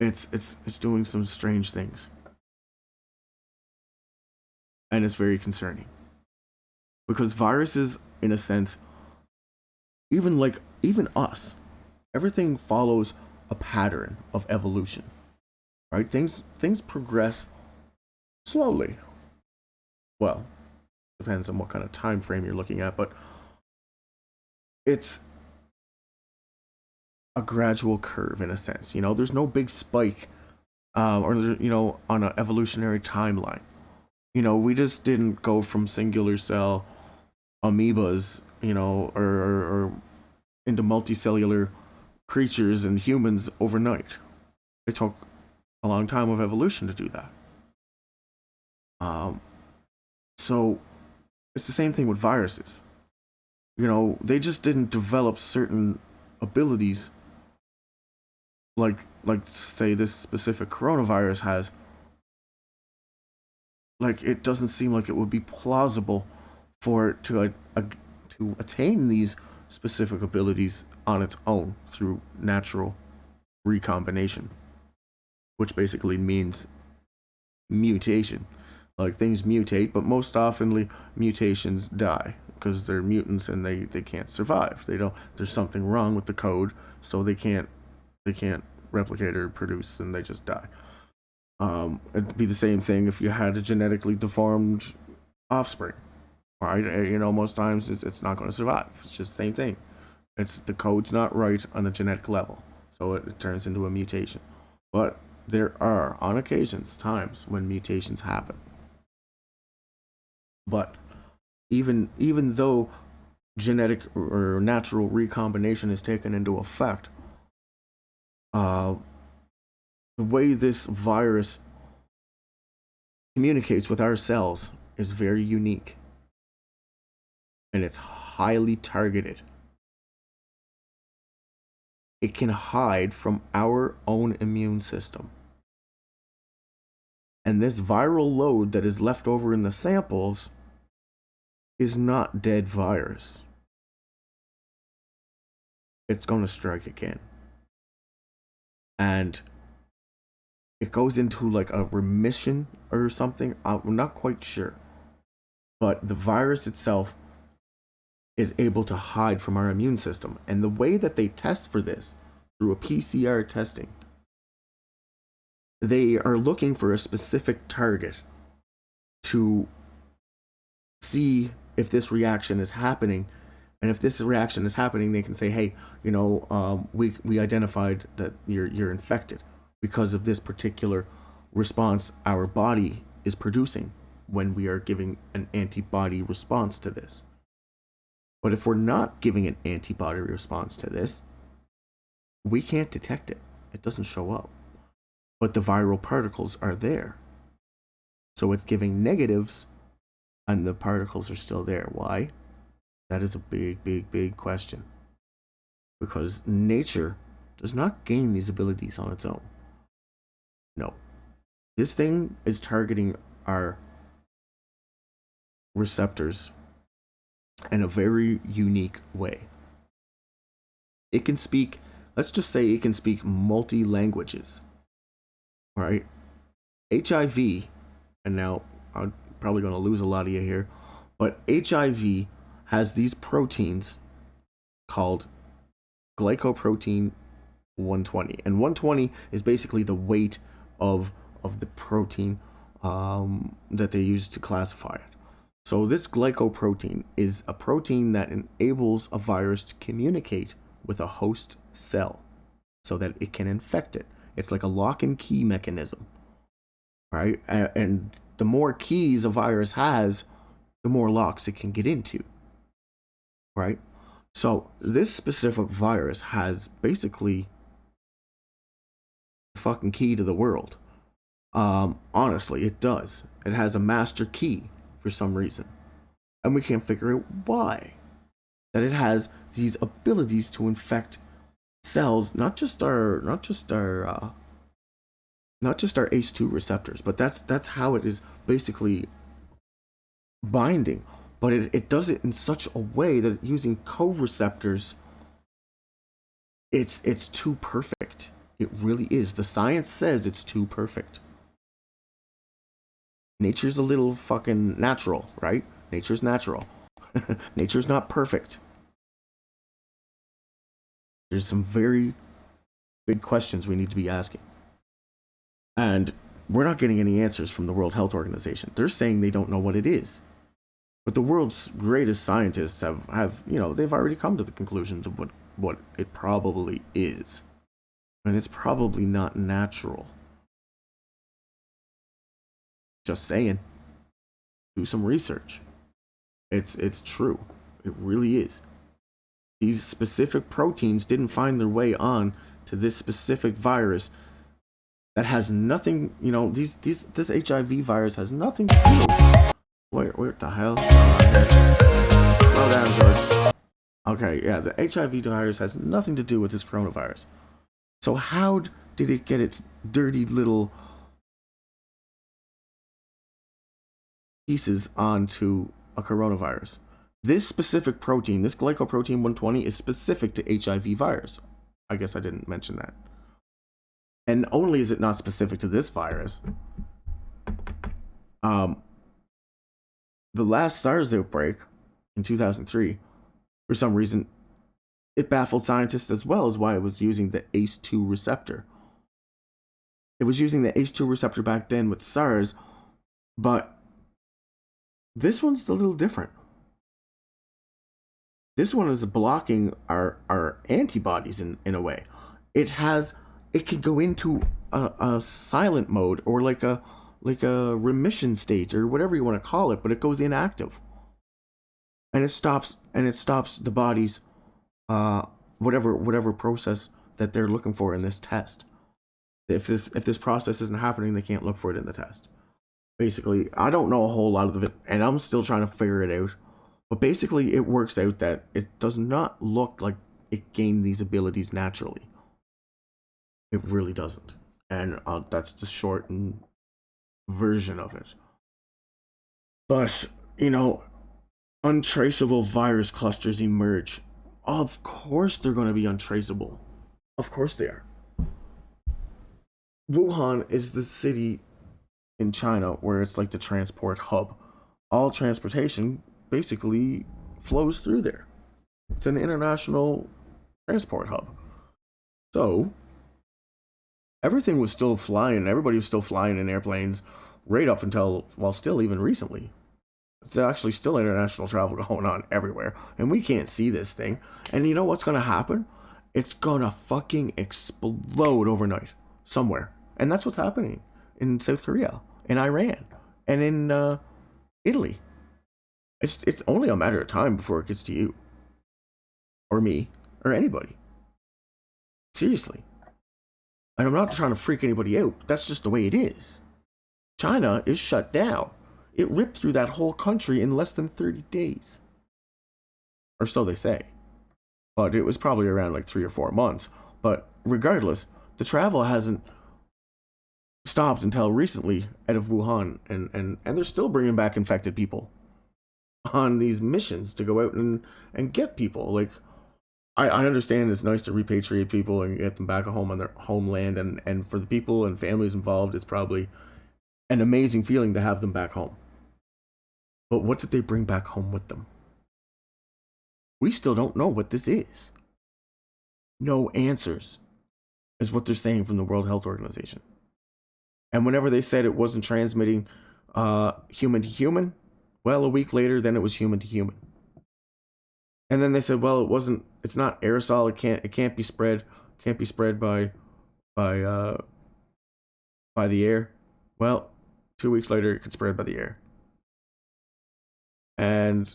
It's doing some strange things. And it's very concerning. Because viruses, in a sense, even us, everything follows a pattern of evolution. Right? Things progress slowly. Well, depends on what kind of time frame you're looking at, but it's a gradual curve in a sense. There's no big spike, or on an evolutionary timeline. We just didn't go from singular cell amoebas, or into multicellular creatures and humans overnight. It took a long time of evolution to do that. So it's the same thing with viruses. They just didn't develop certain abilities like say this specific coronavirus has. Like, it doesn't seem like it would be plausible for it to attain these specific abilities on its own through natural recombination, which basically means mutation. Like, things mutate, but most oftenly mutations die because they're mutants and they can't survive. There's something wrong with the code, so they can't replicate or produce, and they just die. It'd be the same thing if you had a genetically deformed offspring, right? Most times it's not going to survive. It's just the same thing. It's the code's not right on a genetic level, so it turns into a mutation. But there are, on occasions, times when mutations happen. But even though genetic or natural recombination is taken into effect, the way this virus communicates with our cells is very unique, and it's highly targeted. It can hide from our own immune system. And this viral load that is left over in the samples is not dead virus. It's going to strike again. And it goes into like a remission or something. I'm not quite sure. But the virus itself is able to hide from our immune system. And the way that they test for this, through a PCR testing, they are looking for a specific target to see if this reaction is happening And if this reaction is happening, they can say, hey, we identified that you're infected because of this particular response our body is producing when we are giving an antibody response to this. But if we're not giving an antibody response to this, we can't detect it. It doesn't show up. But the viral particles are there. So it's giving negatives, and the particles are still there. Why? That is a big, big, big question. Because nature does not gain these abilities on its own. No. This thing is targeting our receptors in a very unique way. It can speak, let's just say it can speak multi languages. Right? HIV, and now I'm probably going to lose a lot of you here, but HIV has these proteins called glycoprotein 120. And 120 is basically the weight of the protein that they use to classify it. So this glycoprotein is a protein that enables a virus to communicate with a host cell so that it can infect it. It's like a lock and key mechanism, right? And the more keys a virus has, the more locks it can get into, right? So this specific virus has basically the fucking key to the world. Honestly, it does. It has a master key for some reason, and we can't figure out why. That it has these abilities to infect cells, not just our ACE2 receptors, but that's how it is basically binding. But it does it in such a way that using co-receptors, it's too perfect. It really is. The science says it's too perfect. Nature's a little fucking natural, right? Nature's natural. Nature's not perfect. There's some very big questions we need to be asking. And we're not getting any answers from the World Health Organization. They're saying they don't know what it is. But the world's greatest scientists have they've already come to the conclusions of what it probably is. And it's probably not natural. Just saying. Do some research. It's true. It really is. These specific proteins didn't find their way on to this specific virus that has nothing, this HIV virus has nothing to do. Where the hell? Slow down, George. Okay, yeah, the HIV virus has nothing to do with this coronavirus. So how did it get its dirty little pieces onto a coronavirus? This specific protein, this glycoprotein 120, is specific to HIV virus. I guess I didn't mention that. And only is it not specific to this virus. The last SARS outbreak in 2003, for some reason, it baffled scientists as well as why it was using the ACE2 receptor. It was using the ACE2 receptor back then with SARS, but this one's a little different. This one is blocking our antibodies in a way. It can go into a silent mode or like a remission state or whatever you want to call it, but it goes inactive. And it stops the body's whatever process that they're looking for in this test. If this process isn't happening, they can't look for it in the test. Basically, I don't know a whole lot of it, and I'm still trying to figure it out. But basically, it works out that it does not look like it gained these abilities naturally. It really doesn't. And that's the shortened version of it. But, untraceable virus clusters emerge. Of course they're going to be untraceable. Of course they are. Wuhan is the city in China where it's like the transport hub. All transportation basically flows through there. It's an international transport hub. So everything was still flying. Everybody was still flying in airplanes right up until, still even recently. It's actually still international travel going on everywhere, and we can't see this thing. And you know what's gonna happen? It's gonna fucking explode overnight somewhere, and that's what's happening in South Korea, in Iran, and in Italy. It's only a matter of time before it gets to you, or me, or anybody. Seriously. And I'm not trying to freak anybody out. But that's just the way it is. China is shut down. It ripped through that whole country in less than 30 days. Or so they say. But it was probably around like 3 or 4 months. But regardless, the travel hasn't stopped until recently out of Wuhan. And they're still bringing back infected people on these missions to go out and get people. Like, I understand it's nice to repatriate people and get them back at home on their homeland. And for the people and families involved, it's probably an amazing feeling to have them back home. But what did they bring back home with them? We still don't know what this is. No answers is what they're saying from the World Health Organization. And whenever they said it wasn't transmitting human to human, well, a week later, then it was human to human. And then they said, well, it's not aerosol. It can't be spread. Can't be spread by the air. Well, 2 weeks later, it could spread by the air. And,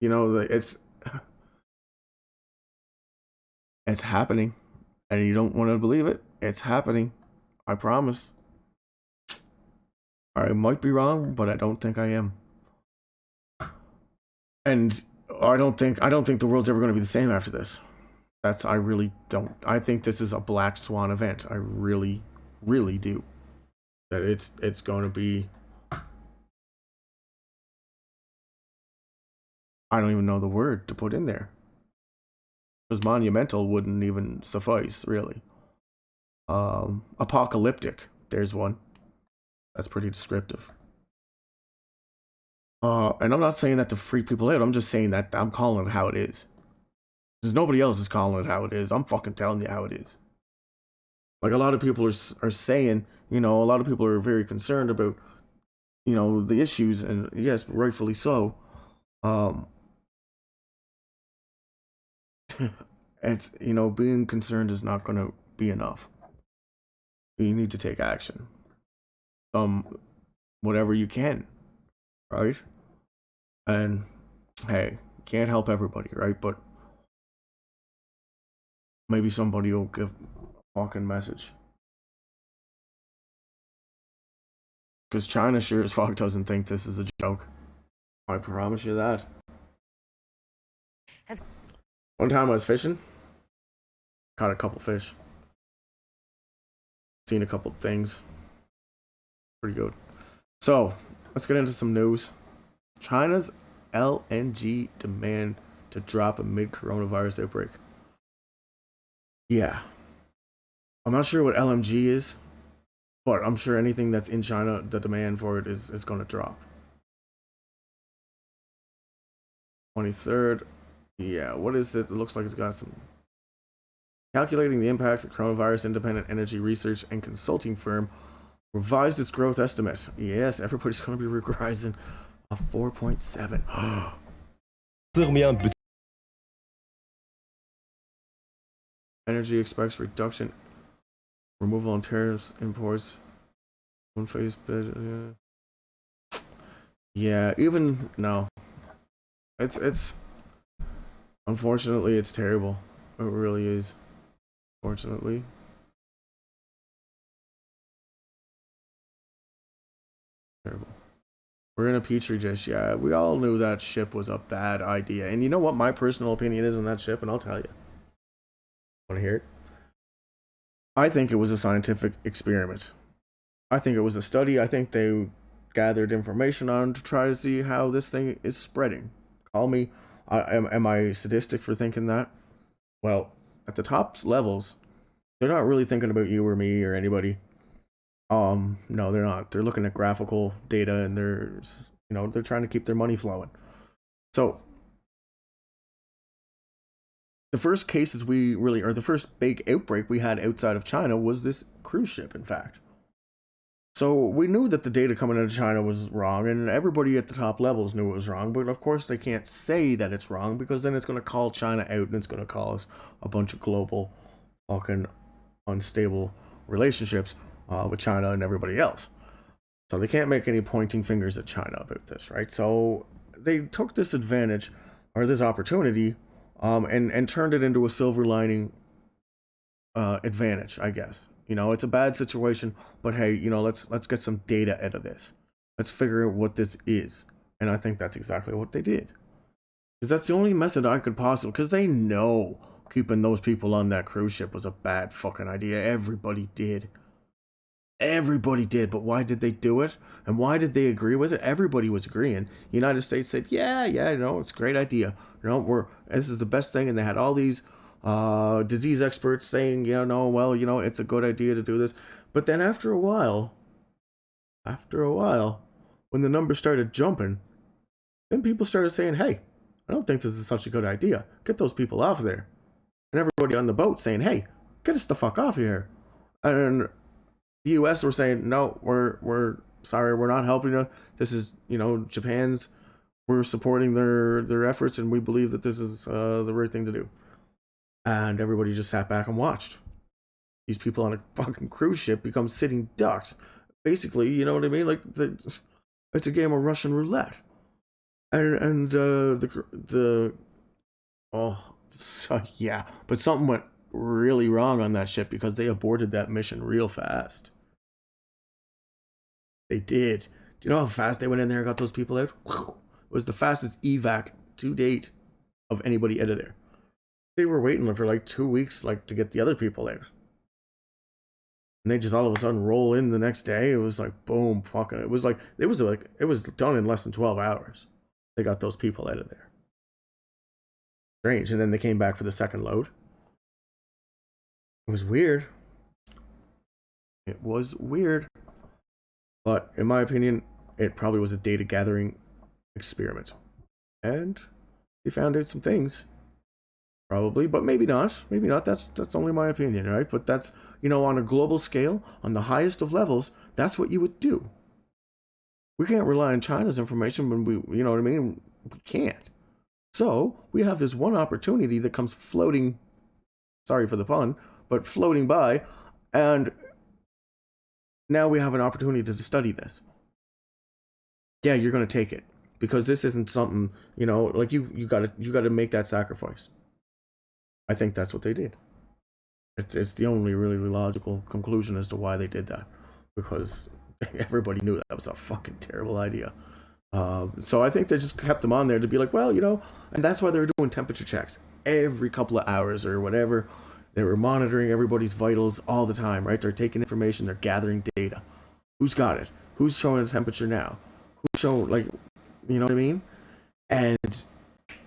you know, it's happening. And you don't want to believe it. It's happening. I promise. I might be wrong, but I don't think I am. And I don't think the world's ever going to be the same after this. I really don't. I think this is a black swan event. I really, really do. That it's going to be. I don't even know the word to put in there. Because monumental wouldn't even suffice, really. Apocalyptic. There's one. That's pretty descriptive. And I'm not saying that to freak people out. I'm just saying that I'm calling it how it is. Because nobody else is calling it how it is. I'm fucking telling you how it is. Like, a lot of people are saying, you know, a lot of people are very concerned about, you know, the issues, and yes, rightfully so. It's, you know, being concerned is not going to be enough. You need to take action. Whatever you can, right? And hey, can't help everybody, right? But maybe somebody will give a fucking message. Because China sure as fuck doesn't think this is a joke. I promise you that. One time I was fishing, caught a couple fish, seen a couple things. Pretty good. So, let's get into some news. China's LNG demand to drop amid coronavirus outbreak. Yeah. I'm not sure what LMG is, but I'm sure anything that's in China, the demand for it is going to drop. 23rd. Yeah, what is this? It looks like it's got some. Calculating the impact of coronavirus, independent energy research and consulting firm revised its growth estimate. Yes, everybody's going to be revising a 4.7. Energy expects reduction, removal on tariffs, imports, one phase. Yeah, even no. It's unfortunately it's terrible. It really is. Fortunately. Terrible. We're in a petri dish. Yeah, we all knew that ship was a bad idea. And you know what my personal opinion is on that ship, and I'll tell you. Want to hear it? I think it was a scientific experiment. I think it was a study. I think they gathered information on to try to see how this thing is spreading. Call me. Am I sadistic for thinking that? Well, at the top levels, they're not really thinking about you or me or anybody. No, they're not. They're looking at graphical data, and they're trying to keep their money flowing. So the first cases the first big outbreak we had outside of China was this cruise ship, in fact. So we knew that the data coming out of China was wrong, and everybody at the top levels knew it was wrong. But of course, they can't say that it's wrong because then it's going to call China out, and it's going to cause a bunch of global fucking unstable relationships with China and everybody else. So they can't make any pointing fingers at China about this, right? So they took this advantage or this opportunity, and turned it into a silver lining advantage, I guess. It's a bad situation, but hey, let's get some data out of this. Let's figure out what this is, and I think that's exactly what they did. Because that's the only method I could possibly. Because they know keeping those people on that cruise ship was a bad fucking idea. Everybody did. Everybody did, but why did they do it? And why did they agree with it? Everybody was agreeing. United States said, yeah, it's a great idea. This is the best thing, and they had all these disease experts saying, it's a good idea to do this. But then after a while, when the numbers started jumping, then people started saying, hey, I don't think this is such a good idea. Get those people off there. And everybody on the boat saying, hey, get us the fuck off here. And the U.S. were saying, no, we're sorry, we're not helping you. This is, Japan's. We're supporting their efforts, and we believe that this is the right thing to do. And everybody just sat back and watched these people on a fucking cruise ship become sitting ducks. Basically, you know what I mean? Like it's a game of Russian roulette. And yeah, but something went really wrong on that ship because they aborted that mission real fast. They did. Do you know how fast they went in there and got those people out? It was the fastest evac to date of anybody out of there. They were waiting for like 2 weeks, to get the other people out. And they just all of a sudden roll in the next day. It was like boom, fucking. It was done in less than 12 hours. They got those people out of there. Strange. And then they came back for the second load. It was weird. But in my opinion, it probably was a data gathering experiment. And they found out some things. Probably, but maybe not. Maybe not. That's only my opinion, right? But that's, on a global scale, on the highest of levels, that's what you would do. We can't rely on China's information when we, you know what I mean? We can't. So we have this one opportunity that comes floating, sorry for the pun, but floating by, and now we have an opportunity to study this. Yeah, you're going to take it because this isn't something, like you got to make that sacrifice. I think that's what they did. It's the only really logical conclusion as to why they did that, because everybody knew that was a fucking terrible idea. So I think they just kept them on there to be like, well, and that's why they were doing temperature checks every couple of hours or whatever. They were monitoring everybody's vitals all the time, right? They're taking information, they're gathering data. Who's got it? Who's showing the temperature now? Who's showing, you know what I mean? And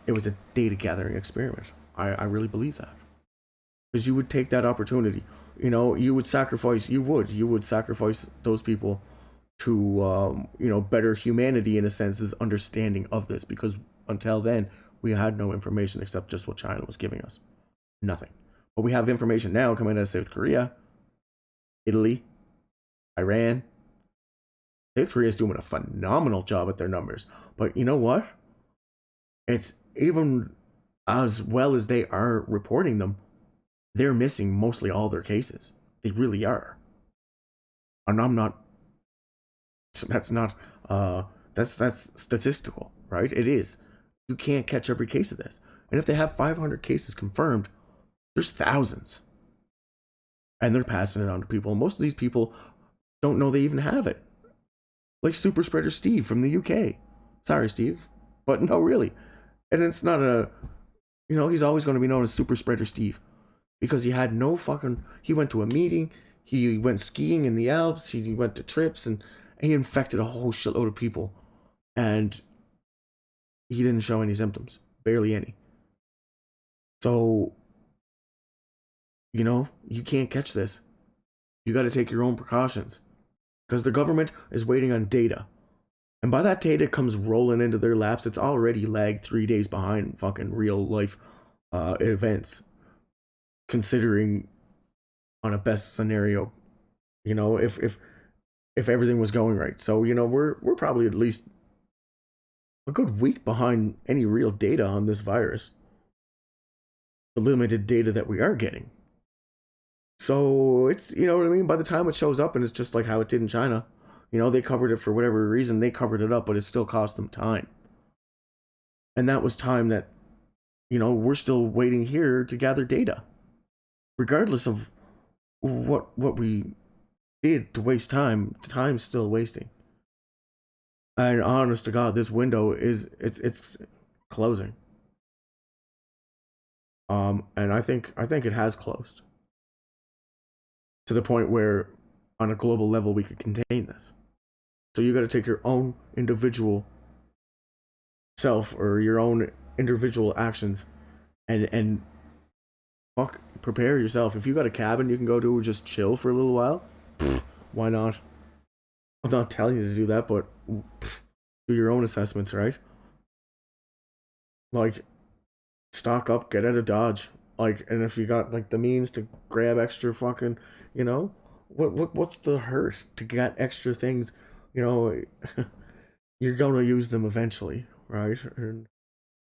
it was a data gathering experiment. I really believe that. Because you would take that opportunity. You would sacrifice those people to, better humanity in a sense, is understanding of this. Because until then, we had no information except just what China was giving us. Nothing. But we have information now coming out of South Korea, Italy, Iran. South Korea is doing a phenomenal job at their numbers. But you know what? It's even as well as they are reporting them, they're missing mostly all their cases. They really are. And I'm not. That's not. That's statistical, right? It is. You can't catch every case of this. And if they have 500 cases confirmed, there's thousands. And they're passing it on to people. Most of these people don't know they even have it. Like Super Spreader Steve from the UK. Sorry, Steve. But no, really. And it's not he's always going to be known as Super Spreader Steve. Because he had no fucking... He went to a meeting. He went skiing in the Alps. He went to trips. And he infected a whole shitload of people. And he didn't show any symptoms. Barely any. So... you can't catch this. You got to take your own precautions. Because the government is waiting on data. And by that data comes rolling into their laps, it's already lagged 3 days behind fucking real life events. Considering on a best scenario, if if everything was going right. So, we're probably at least a good week behind any real data on this virus. The limited data that we are getting. So it's, you know what I mean? By the time it shows up, and it's just like how it did in China, they covered it for whatever reason, they covered it up, but it still cost them time. And that was time that, we're still waiting here to gather data. Regardless of what we did to waste time, the time's still wasting. And honest to God, this window it's closing. And I think it has closed to the point where, on a global level, we could contain this. So you got to take your own individual self or your own individual actions, and prepare yourself. If you got a cabin you can go to, just chill for a little while, why not? I'm not telling you to do that, but do your own assessments, right? Like, stock up, get out of Dodge. Like, and if you got like the means to grab extra fucking, what's the hurt to get extra things? You're gonna use them eventually, right? And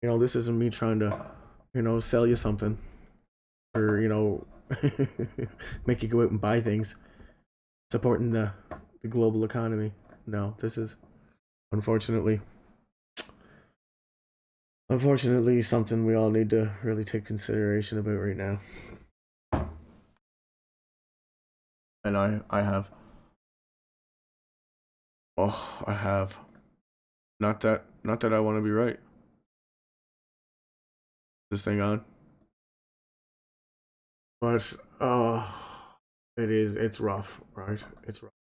this isn't me trying to, sell you something, or make you go out and buy things, supporting the global economy. No, this is unfortunately something we all need to really take consideration about right now. And I have not that I want to be right. This thing on, but it's rough, right? It's rough.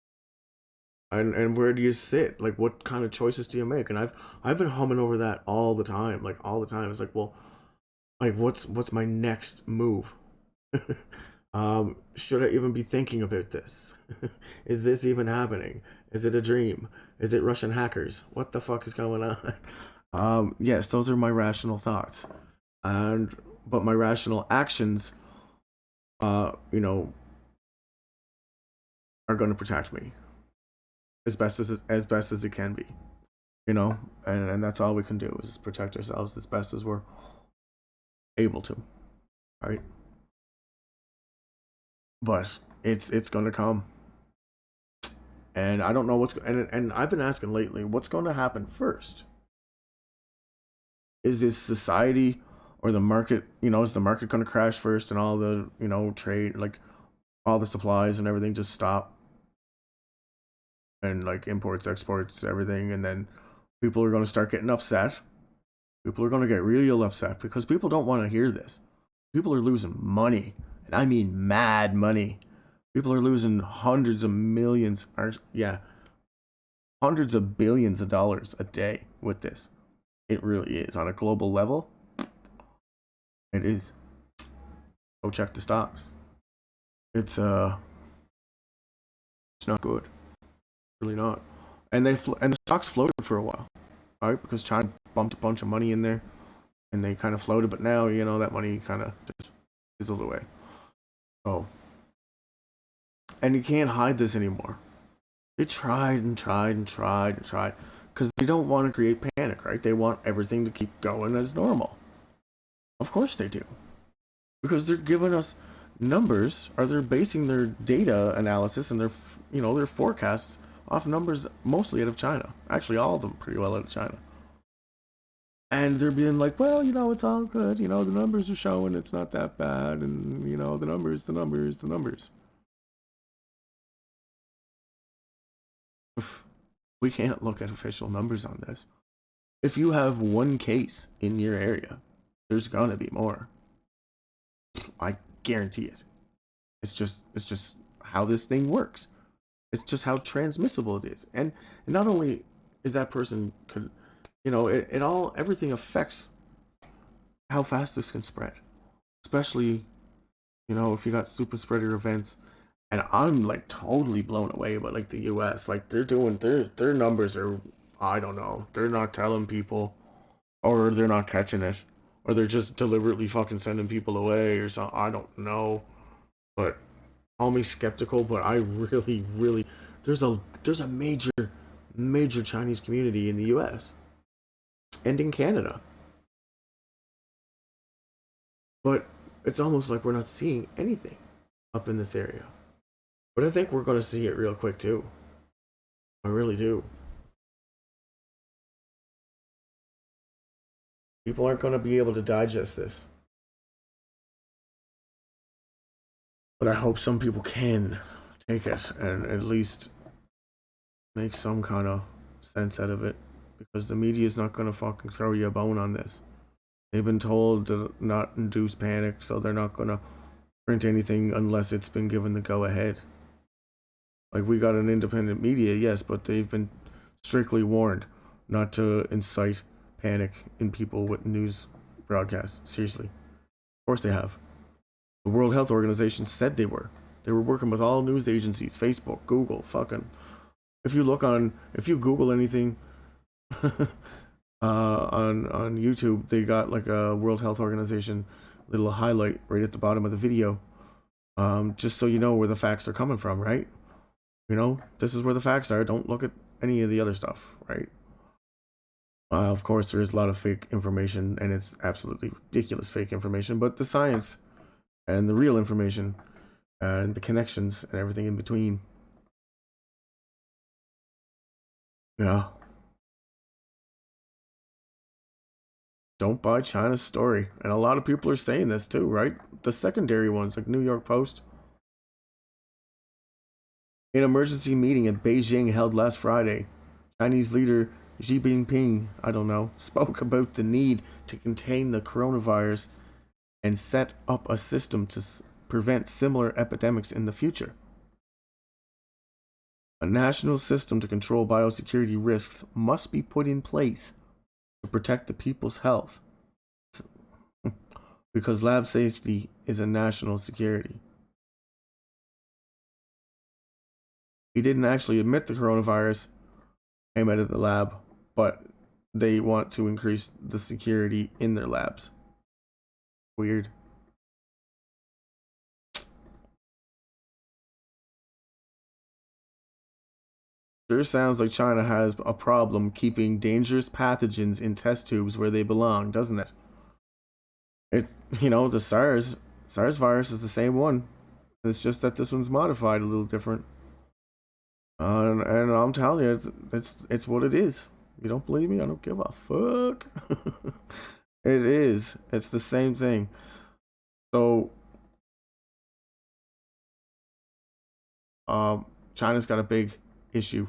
And where do you sit? Like, what kind of choices do you make? And I've been humming over that all the time, like all the time. It's like, well, like what's my next move? Should I even be thinking about this? Is this even happening? Is it a dream? Is it Russian hackers? What the fuck is going on? Yes, those are my rational thoughts, but my rational actions, are going to protect me as best as it can be, and that's all we can do, is protect ourselves as best as we're able to, right? But it's going to come, and I don't know and I've been asking lately, what's going to happen first? Is this society or the market? Is the market going to crash first, and all the trade, like all the supplies and everything, just stop, and like imports, exports, everything, and then people are going to start getting upset. People are going to get real upset because people don't want to hear this. People are losing money, and I mean mad money. People are losing hundreds of millions, hundreds of billions of dollars a day with this. It really is, on a global level. It is. Go check the stocks. It's not good. Really not. And the stocks floated for a while, right? Because China bumped a bunch of money in there, and they kind of floated. But now, that money kind of just fizzled away. Oh, and you can't hide this anymore. They tried and tried and tried and tried, because they don't want to create panic, right? They want everything to keep going as normal. Of course they do, because they're giving us numbers, or they're basing their data analysis and their forecasts off numbers mostly out of China. Actually, all of them pretty well out of China. And they're being like, well, it's all good. The numbers are showing it's not that bad. And, the numbers. We can't look at official numbers on this. If you have one case in your area, there's gonna be more. I guarantee it. It's just how this thing works. It's just how transmissible it is. And not only is that person could, everything affects how fast this can spread. Especially, if you got super spreader events. And I'm like totally blown away by like the US. Like, they're doing their numbers are, I don't know. They're not telling people, or they're not catching it, or they're just deliberately fucking sending people away or something. I don't know. But call me skeptical, but I really, really, there's a major Chinese community in the US and in Canada. But it's almost like we're not seeing anything up in this area. But I think we're going to see it real quick too. I really do. People aren't going to be able to digest this. But I hope some people can take it and at least make some kind of sense out of it. Because the media is not going to fucking throw you a bone on this. They've been told to not induce panic, so they're not going to print anything unless it's been given the go-ahead. Like, we got an independent media, yes, but they've been strictly warned not to incite panic in people with news broadcasts. Seriously. Of course they have. The World Health Organization said they were. They were working with all news agencies, Facebook, Google, fucking. If you Google anything on YouTube, they got like a World Health Organization little highlight right at the bottom of the video. Just so you know where the facts are coming from, right? You know, this is where the facts are. Don't look at any of the other stuff, right? Of course, there is a lot of fake information, and it's absolutely ridiculous fake information, but the science and the real information and the connections and everything in between. Yeah. Don't buy China's story. And a lot of people are saying this too, right? The secondary ones, like New York Post. An emergency meeting at Beijing held last Friday. Chinese leader Xi Jinping, spoke about the need to contain the coronavirus and set up a system to prevent similar epidemics in the future. A national system to control biosecurity risks must be put in place to protect the people's health, because lab safety is a national security. He didn't actually admit the coronavirus came out of the lab, but they want to increase the security in their labs. Weird. Sure sounds like China has a problem keeping dangerous pathogens in test tubes where they belong, doesn't it? The SARS virus is the same one. It's just that this one's modified a little different. And I'm telling you, it's what it is. You don't believe me? I don't give a fuck. It is. It's the same thing. So, China's got a big issue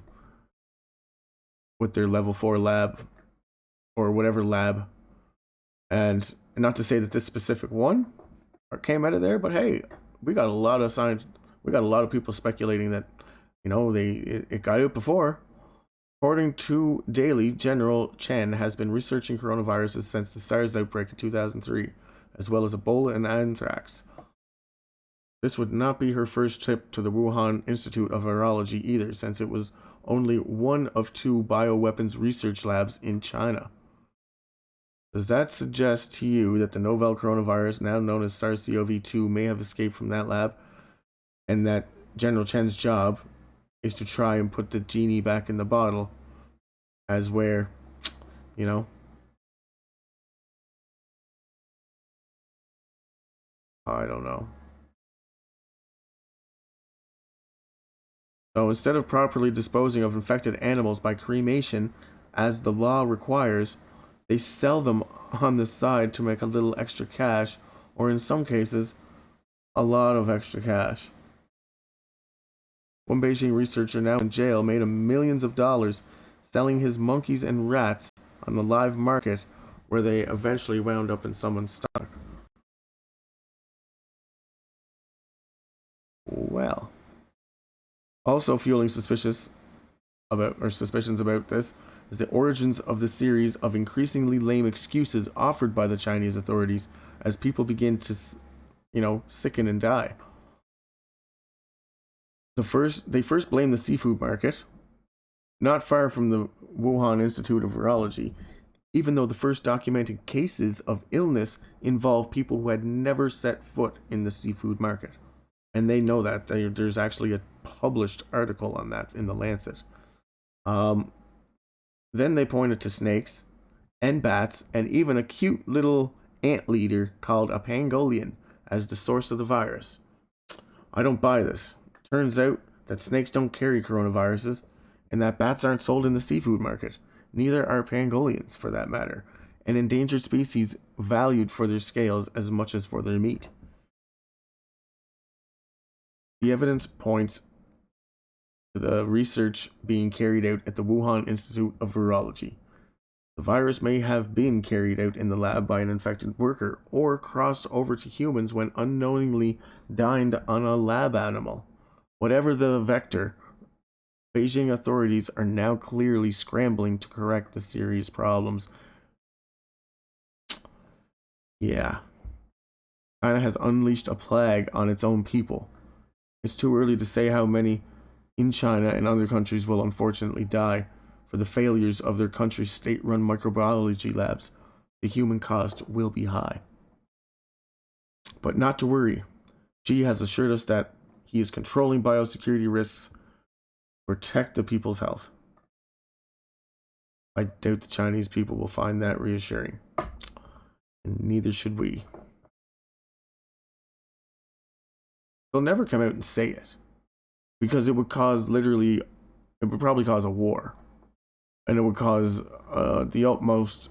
with their level 4 lab or whatever lab, and not to say that this specific one came out of there, but hey, we got a lot of people speculating that it got out before. According to Daily, General Chen has been researching coronaviruses since the SARS outbreak in 2003, as well as Ebola and anthrax. This would not be her first trip to the Wuhan Institute of Virology either, since it was only one of 2 bioweapons research labs in China. Does that suggest to you that the novel coronavirus, now known as SARS-CoV-2, may have escaped from that lab, and that General Chen's job is to try and put the genie back in the bottle, as where, I don't know. So instead of properly disposing of infected animals by cremation, as the law requires, they sell them on the side to make a little extra cash, or in some cases, a lot of extra cash. One Beijing researcher now in jail made millions of dollars selling his monkeys and rats on the live market, where they eventually wound up in someone's stomach. Well, also fueling suspicions about this is the origins of the series of increasingly lame excuses offered by the Chinese authorities as people begin to, sicken and die. They first blamed the seafood market, not far from the Wuhan Institute of Virology, even though the first documented cases of illness involved people who had never set foot in the seafood market and they know that. There's actually a published article on that in the Lancet. Um, then they pointed to snakes and bats and even a cute little ant leader called a pangolin as the source of the virus. I don't buy this. Turns out that snakes don't carry coronaviruses and that bats aren't sold in the seafood market. Neither are pangolins, for that matter, an endangered species valued for their scales as much as for their meat. The evidence points to the research being carried out at the Wuhan Institute of Virology. The virus may have been carried out in the lab by an infected worker or crossed over to humans when unknowingly dined on a lab animal. Whatever the vector, Beijing authorities are now clearly scrambling to correct the serious problems. Yeah. China has unleashed a plague on its own people. It's too early to say how many in China and other countries will unfortunately die for the failures of their country's state-run microbiology labs. The human cost will be high. But not to worry. Xi has assured us that he is controlling biosecurity risks to protect the people's health. I doubt the Chinese people will find that reassuring. And neither should we. They'll never come out and say it. Because it would cause it would probably cause a war. And it would cause the utmost,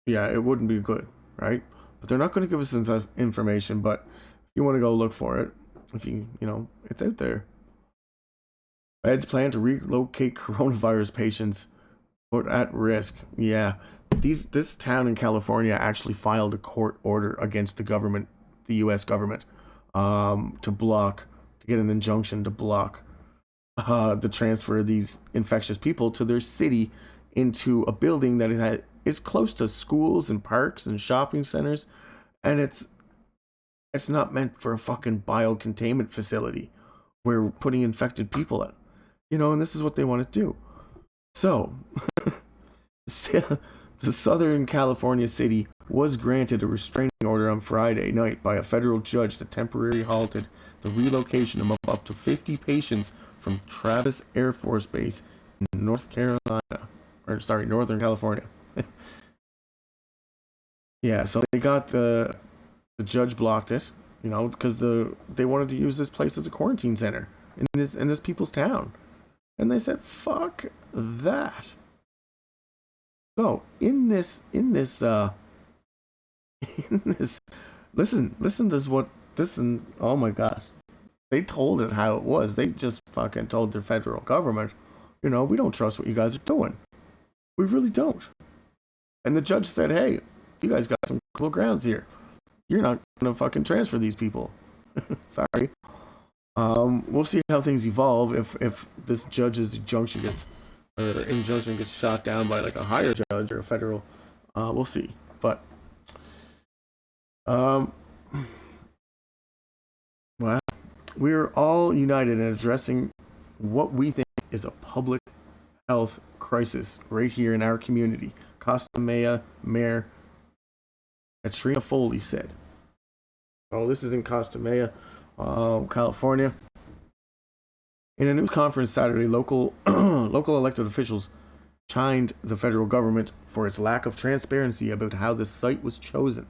it wouldn't be good, right? But they're not going to give us enough information, but if you want to go look for it, it's out there. Feds plan to relocate coronavirus patients put at risk. Yeah, this town in California actually filed a court order against the government, the U.S. government, to get an injunction to block the transfer of these infectious people to their city into a building that is close to schools and parks and shopping centers, and it's not meant for a fucking bio-containment facility where we're putting infected people at. And this is what they want to do. So, the Southern California city was granted a restraining order on Friday night by a federal judge that temporarily halted the relocation of up to 50 patients from Travis Air Force Base in Northern California. Yeah, so they got the judge blocked it, because they wanted to use this place as a quarantine center in this people's town, and they said fuck that. So in this listen, oh my gosh, they told it how it was. They just fucking told their federal government, we don't trust what you guys are doing. We really don't. And the judge said, hey, you guys got some cool grounds here. You're not gonna fucking transfer these people. Sorry. We'll see how things evolve if this judge's injunction gets shot down by like a higher judge or a federal. We'll see. But well, we're all united in addressing what we think is a public health crisis right here in our community. Costa Mesa Mayor Katrina Foley said. Oh, this is in Costa Mesa, California. In a news conference Saturday, local elected officials chimed the federal government for its lack of transparency about how the site was chosen,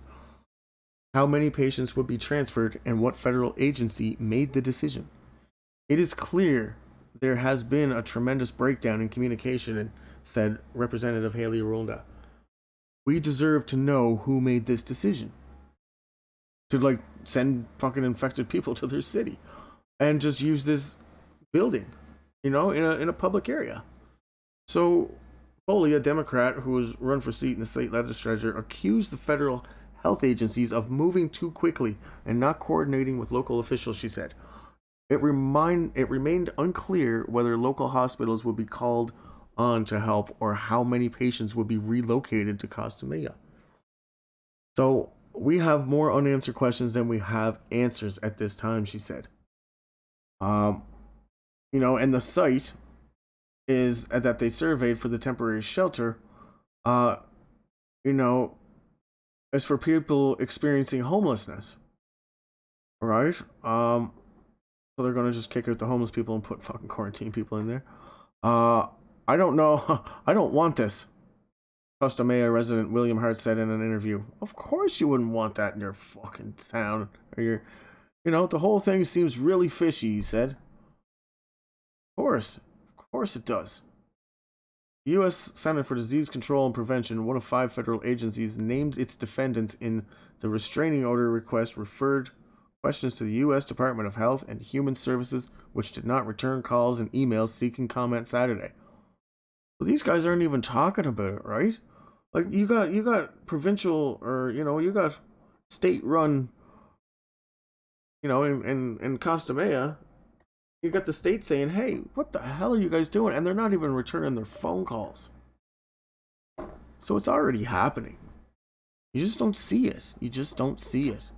how many patients would be transferred, and what federal agency made the decision. It is clear there has been a tremendous breakdown in communication, said Representative Haley Arunda. We deserve to know who made this decision to send fucking infected people to their city and just use this building, in a public area. So Foley, a Democrat who was run for seat in the state legislature, accused the federal health agencies of moving too quickly and not coordinating with local officials, she said. It remained unclear whether local hospitals would be called on to help or how many patients would be relocated to Costa Mesa. So we have more unanswered questions than we have answers at this time, she said. And the site is that they surveyed for the temporary shelter, is for people experiencing homelessness. Right? So they're gonna just kick out the homeless people and put fucking quarantine people in there. I don't know. I don't want this. Costa Mesa resident William Hart said in an interview. Of course you wouldn't want that in your fucking town. Or your, the whole thing seems really fishy, he said. Of course it does. The U.S. Center for Disease Control and Prevention, one of 5 federal agencies, named its defendants in the restraining order request, referred questions to the U.S. Department of Health and Human Services, which did not return calls and emails seeking comment Saturday. So these guys aren't even talking about it, right? Like you got provincial, or you got state run, in Costa Mesa, you got the state saying, "Hey, what the hell are you guys doing?" And they're not even returning their phone calls. So it's already happening. You just don't see it. You just don't see it.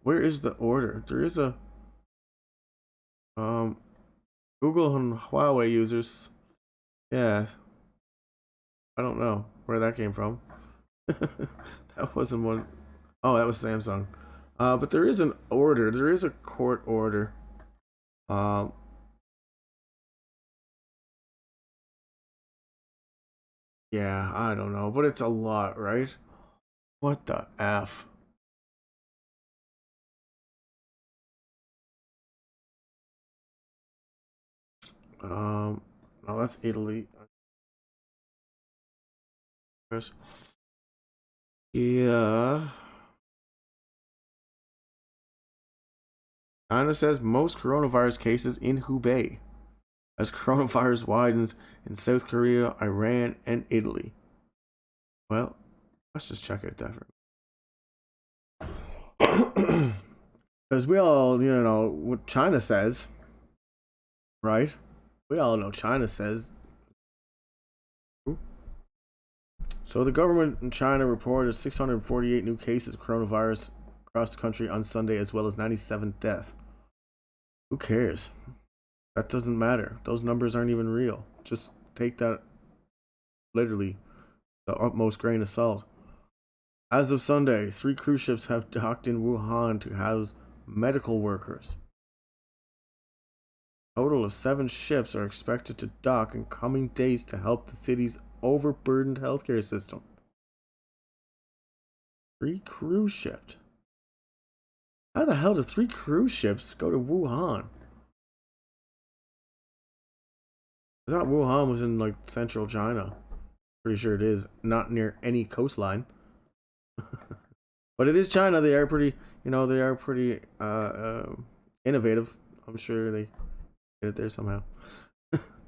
Where is the order? There is a Google and Huawei users. Yeah. I don't know where that came from. That wasn't one. Oh, that was Samsung. But there is an order. There is a court order. Yeah, I don't know, but it's a lot, right? What the F? No, that's Italy. Yeah. China says most coronavirus cases in Hubei as coronavirus widens in South Korea, Iran, and Italy. Well, let's just check out that for because we all, what China says, right? We all know China says. So the government in China reported 648 new cases of coronavirus across the country on Sunday, as well as 97 deaths. Who cares? That doesn't matter. Those numbers aren't even real. Just take that literally, the utmost grain of salt. As of Sunday, 3 cruise ships have docked in Wuhan to house medical workers. A total of 7 ships are expected to dock in coming days to help the city's overburdened healthcare system. 3 cruise ships. How the hell did 3 cruise ships go to Wuhan? I thought Wuhan was in like central China. Pretty sure it is. Not near any coastline. But it is China. They are pretty, innovative. I'm sure they get it there somehow.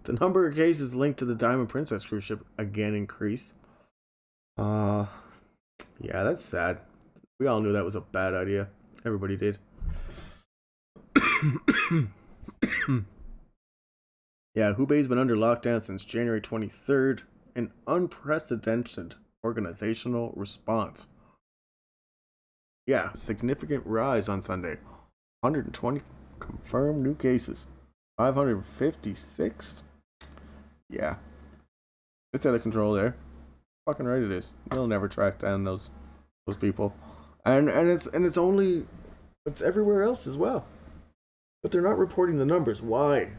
The number of cases linked to the Diamond Princess cruise ship again increase. Yeah, that's sad. We all knew that was a bad idea. Everybody did. Yeah, Hubei's been under lockdown since January 23rd. An unprecedented organizational response. Yeah, significant rise on Sunday. 120 confirmed new cases. 556. Yeah, it's out of control there. Fucking right it is. They'll never track down those people, and it's everywhere else as well. But they're not reporting the numbers. Why?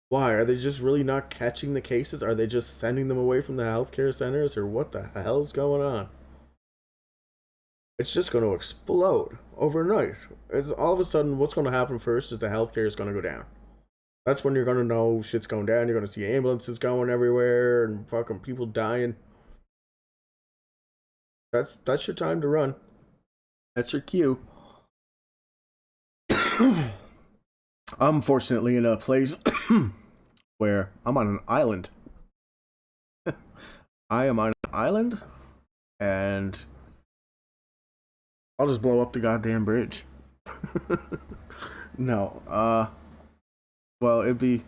Why are they just really not catching the cases? Are they just sending them away from the healthcare centers, or what the hell's going on? It's just going to explode overnight. It's all of a sudden, what's going to happen first is the healthcare is going to go down. That's when you're going to know shit's going down. You're going to see ambulances going everywhere and fucking people dying. That's your time to run. That's your cue. I'm fortunately in a place where I'm on an island. I am on an island, and I'll just blow up the goddamn bridge. No, well, it'd be,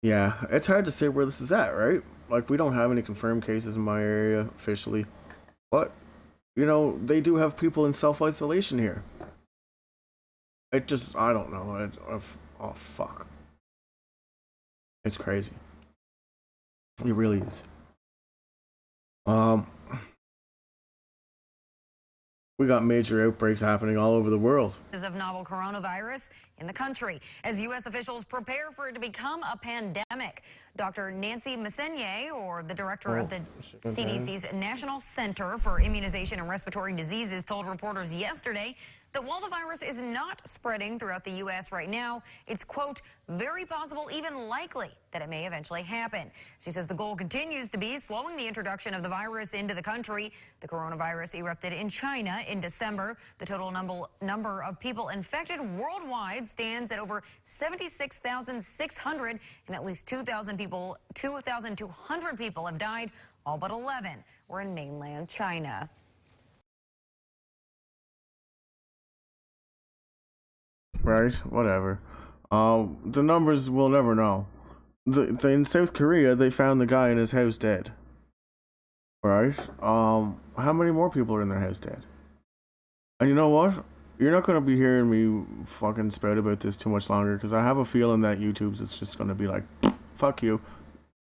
yeah, it's hard to say where this is at, right? Like, we don't have any confirmed cases in my area officially, but, they do have people in self-isolation here. I don't know. Oh, fuck. It's crazy. It really is. We got major outbreaks happening all over the world. Of novel coronavirus in the country as U.S. officials prepare for it to become a pandemic. Dr. Nancy Messonnier, or the director of the CDC's National Center for Immunization and Respiratory Diseases, told reporters yesterday that while the virus is not spreading throughout the U.S. right now, it's, quote, very possible, even likely, that it may eventually happen. She says the goal continues to be slowing the introduction of the virus into the country. The coronavirus erupted in China in December. The total number of people infected worldwide stands at over 76,600, and at least 2,200 people have died. All but 11 were in mainland China. Right? Whatever. The numbers we'll never know. In South Korea, they found the guy in his house dead. Right? How many more people are in their house dead? And you know what? You're not gonna be hearing me fucking spout about this too much longer, because I have a feeling that YouTube's is just gonna be like, fuck you,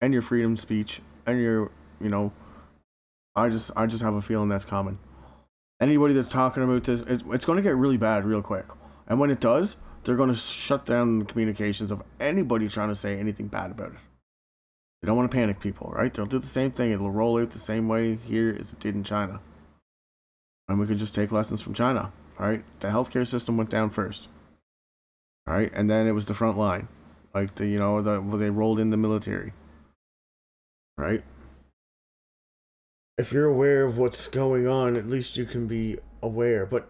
and your freedom of speech, and your, you know, I just have a feeling that's coming. Anybody that's talking about this, it's gonna get really bad real quick. And when it does, they're going to shut down the communications of anybody trying to say anything bad about it. They don't want to panic people, right? They'll do the same thing. It'll roll out the same way here as it did in China. And we could just take lessons from China, right? The healthcare system went down first, right? And then it was the front line. Like, they rolled in the military, right? If you're aware of what's going on, at least you can be aware. But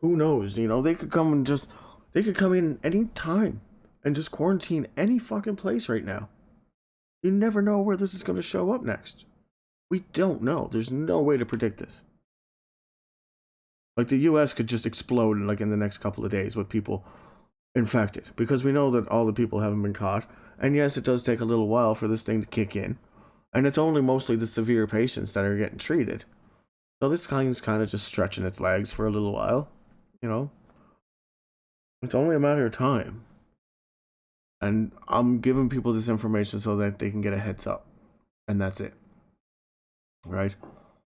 who knows? You know, they could come in any time and just quarantine any fucking place right now. You never know where this is going to show up next. We don't know. There's no way to predict this. Like, the US could just explode in the next couple of days with people infected, because we know that all the people haven't been caught. And yes, it does take a little while for this thing to kick in. And it's only mostly the severe patients that are getting treated. So this thing's kind of just stretching its legs for a little while. You know, it's only a matter of time. And I'm giving people this information so that they can get a heads up. And that's it. Right?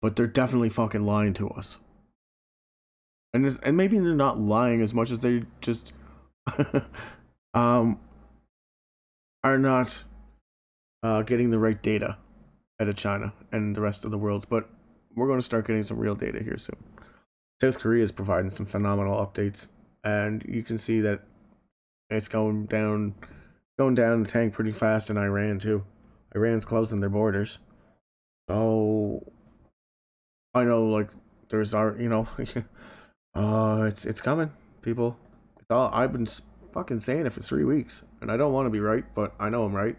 But they're definitely fucking lying to us. And maybe they're not lying as much as they just are not getting the right data out of China and the rest of the world. But we're going to start getting some real data here soon. South Korea is providing some phenomenal updates, and you can see that it's going down the tank pretty fast in Iran too. Iran's closing their borders, so I know, like, there's it's coming, people. I've been fucking saying it for 3 weeks, and I don't want to be right, but I know I'm right.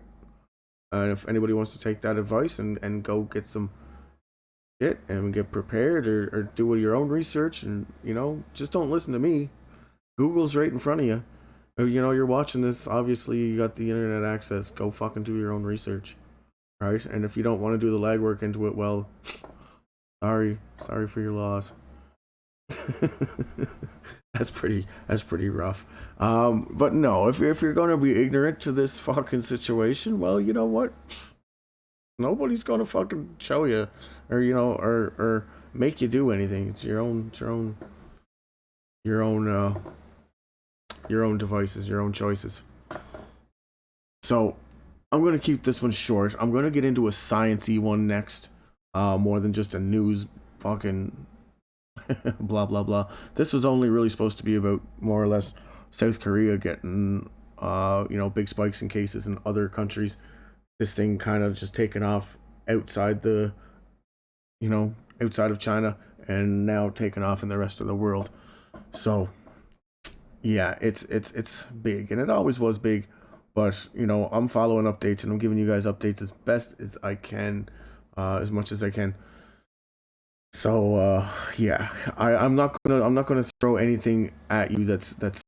And if anybody wants to take that advice and go get some it and get prepared, or do your own research, and just don't listen to me. Google's right in front of you. You're watching this, obviously you got the internet access. Go fucking do your own research, right? And if you don't want to do the legwork into it, well, sorry for your loss. That's pretty rough. But no, if you're gonna be ignorant to this fucking situation, well, you know what, nobody's gonna fucking show you, or make you do anything. It's your own devices, your own choices. So I'm gonna keep this one short. I'm gonna get into a sciencey one next, more than just a news fucking blah blah blah. This was only really supposed to be about, more or less, South Korea getting big spikes in cases in other countries. This thing kind of just taken off outside of China, and now taken off in the rest of the world. So yeah, it's big, and it always was big. But I'm following updates, and I'm giving you guys updates as best as I can, as much as I can. So yeah, I'm not gonna throw anything at you that's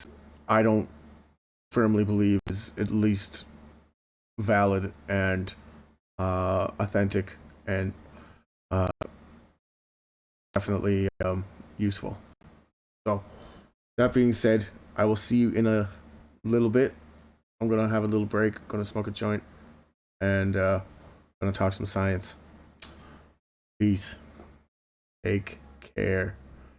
I don't firmly believe is at least valid and authentic and definitely useful. So that being said, I will see you in a little bit. I'm gonna have a little break, gonna smoke a joint, and gonna talk some science. Peace. Take care.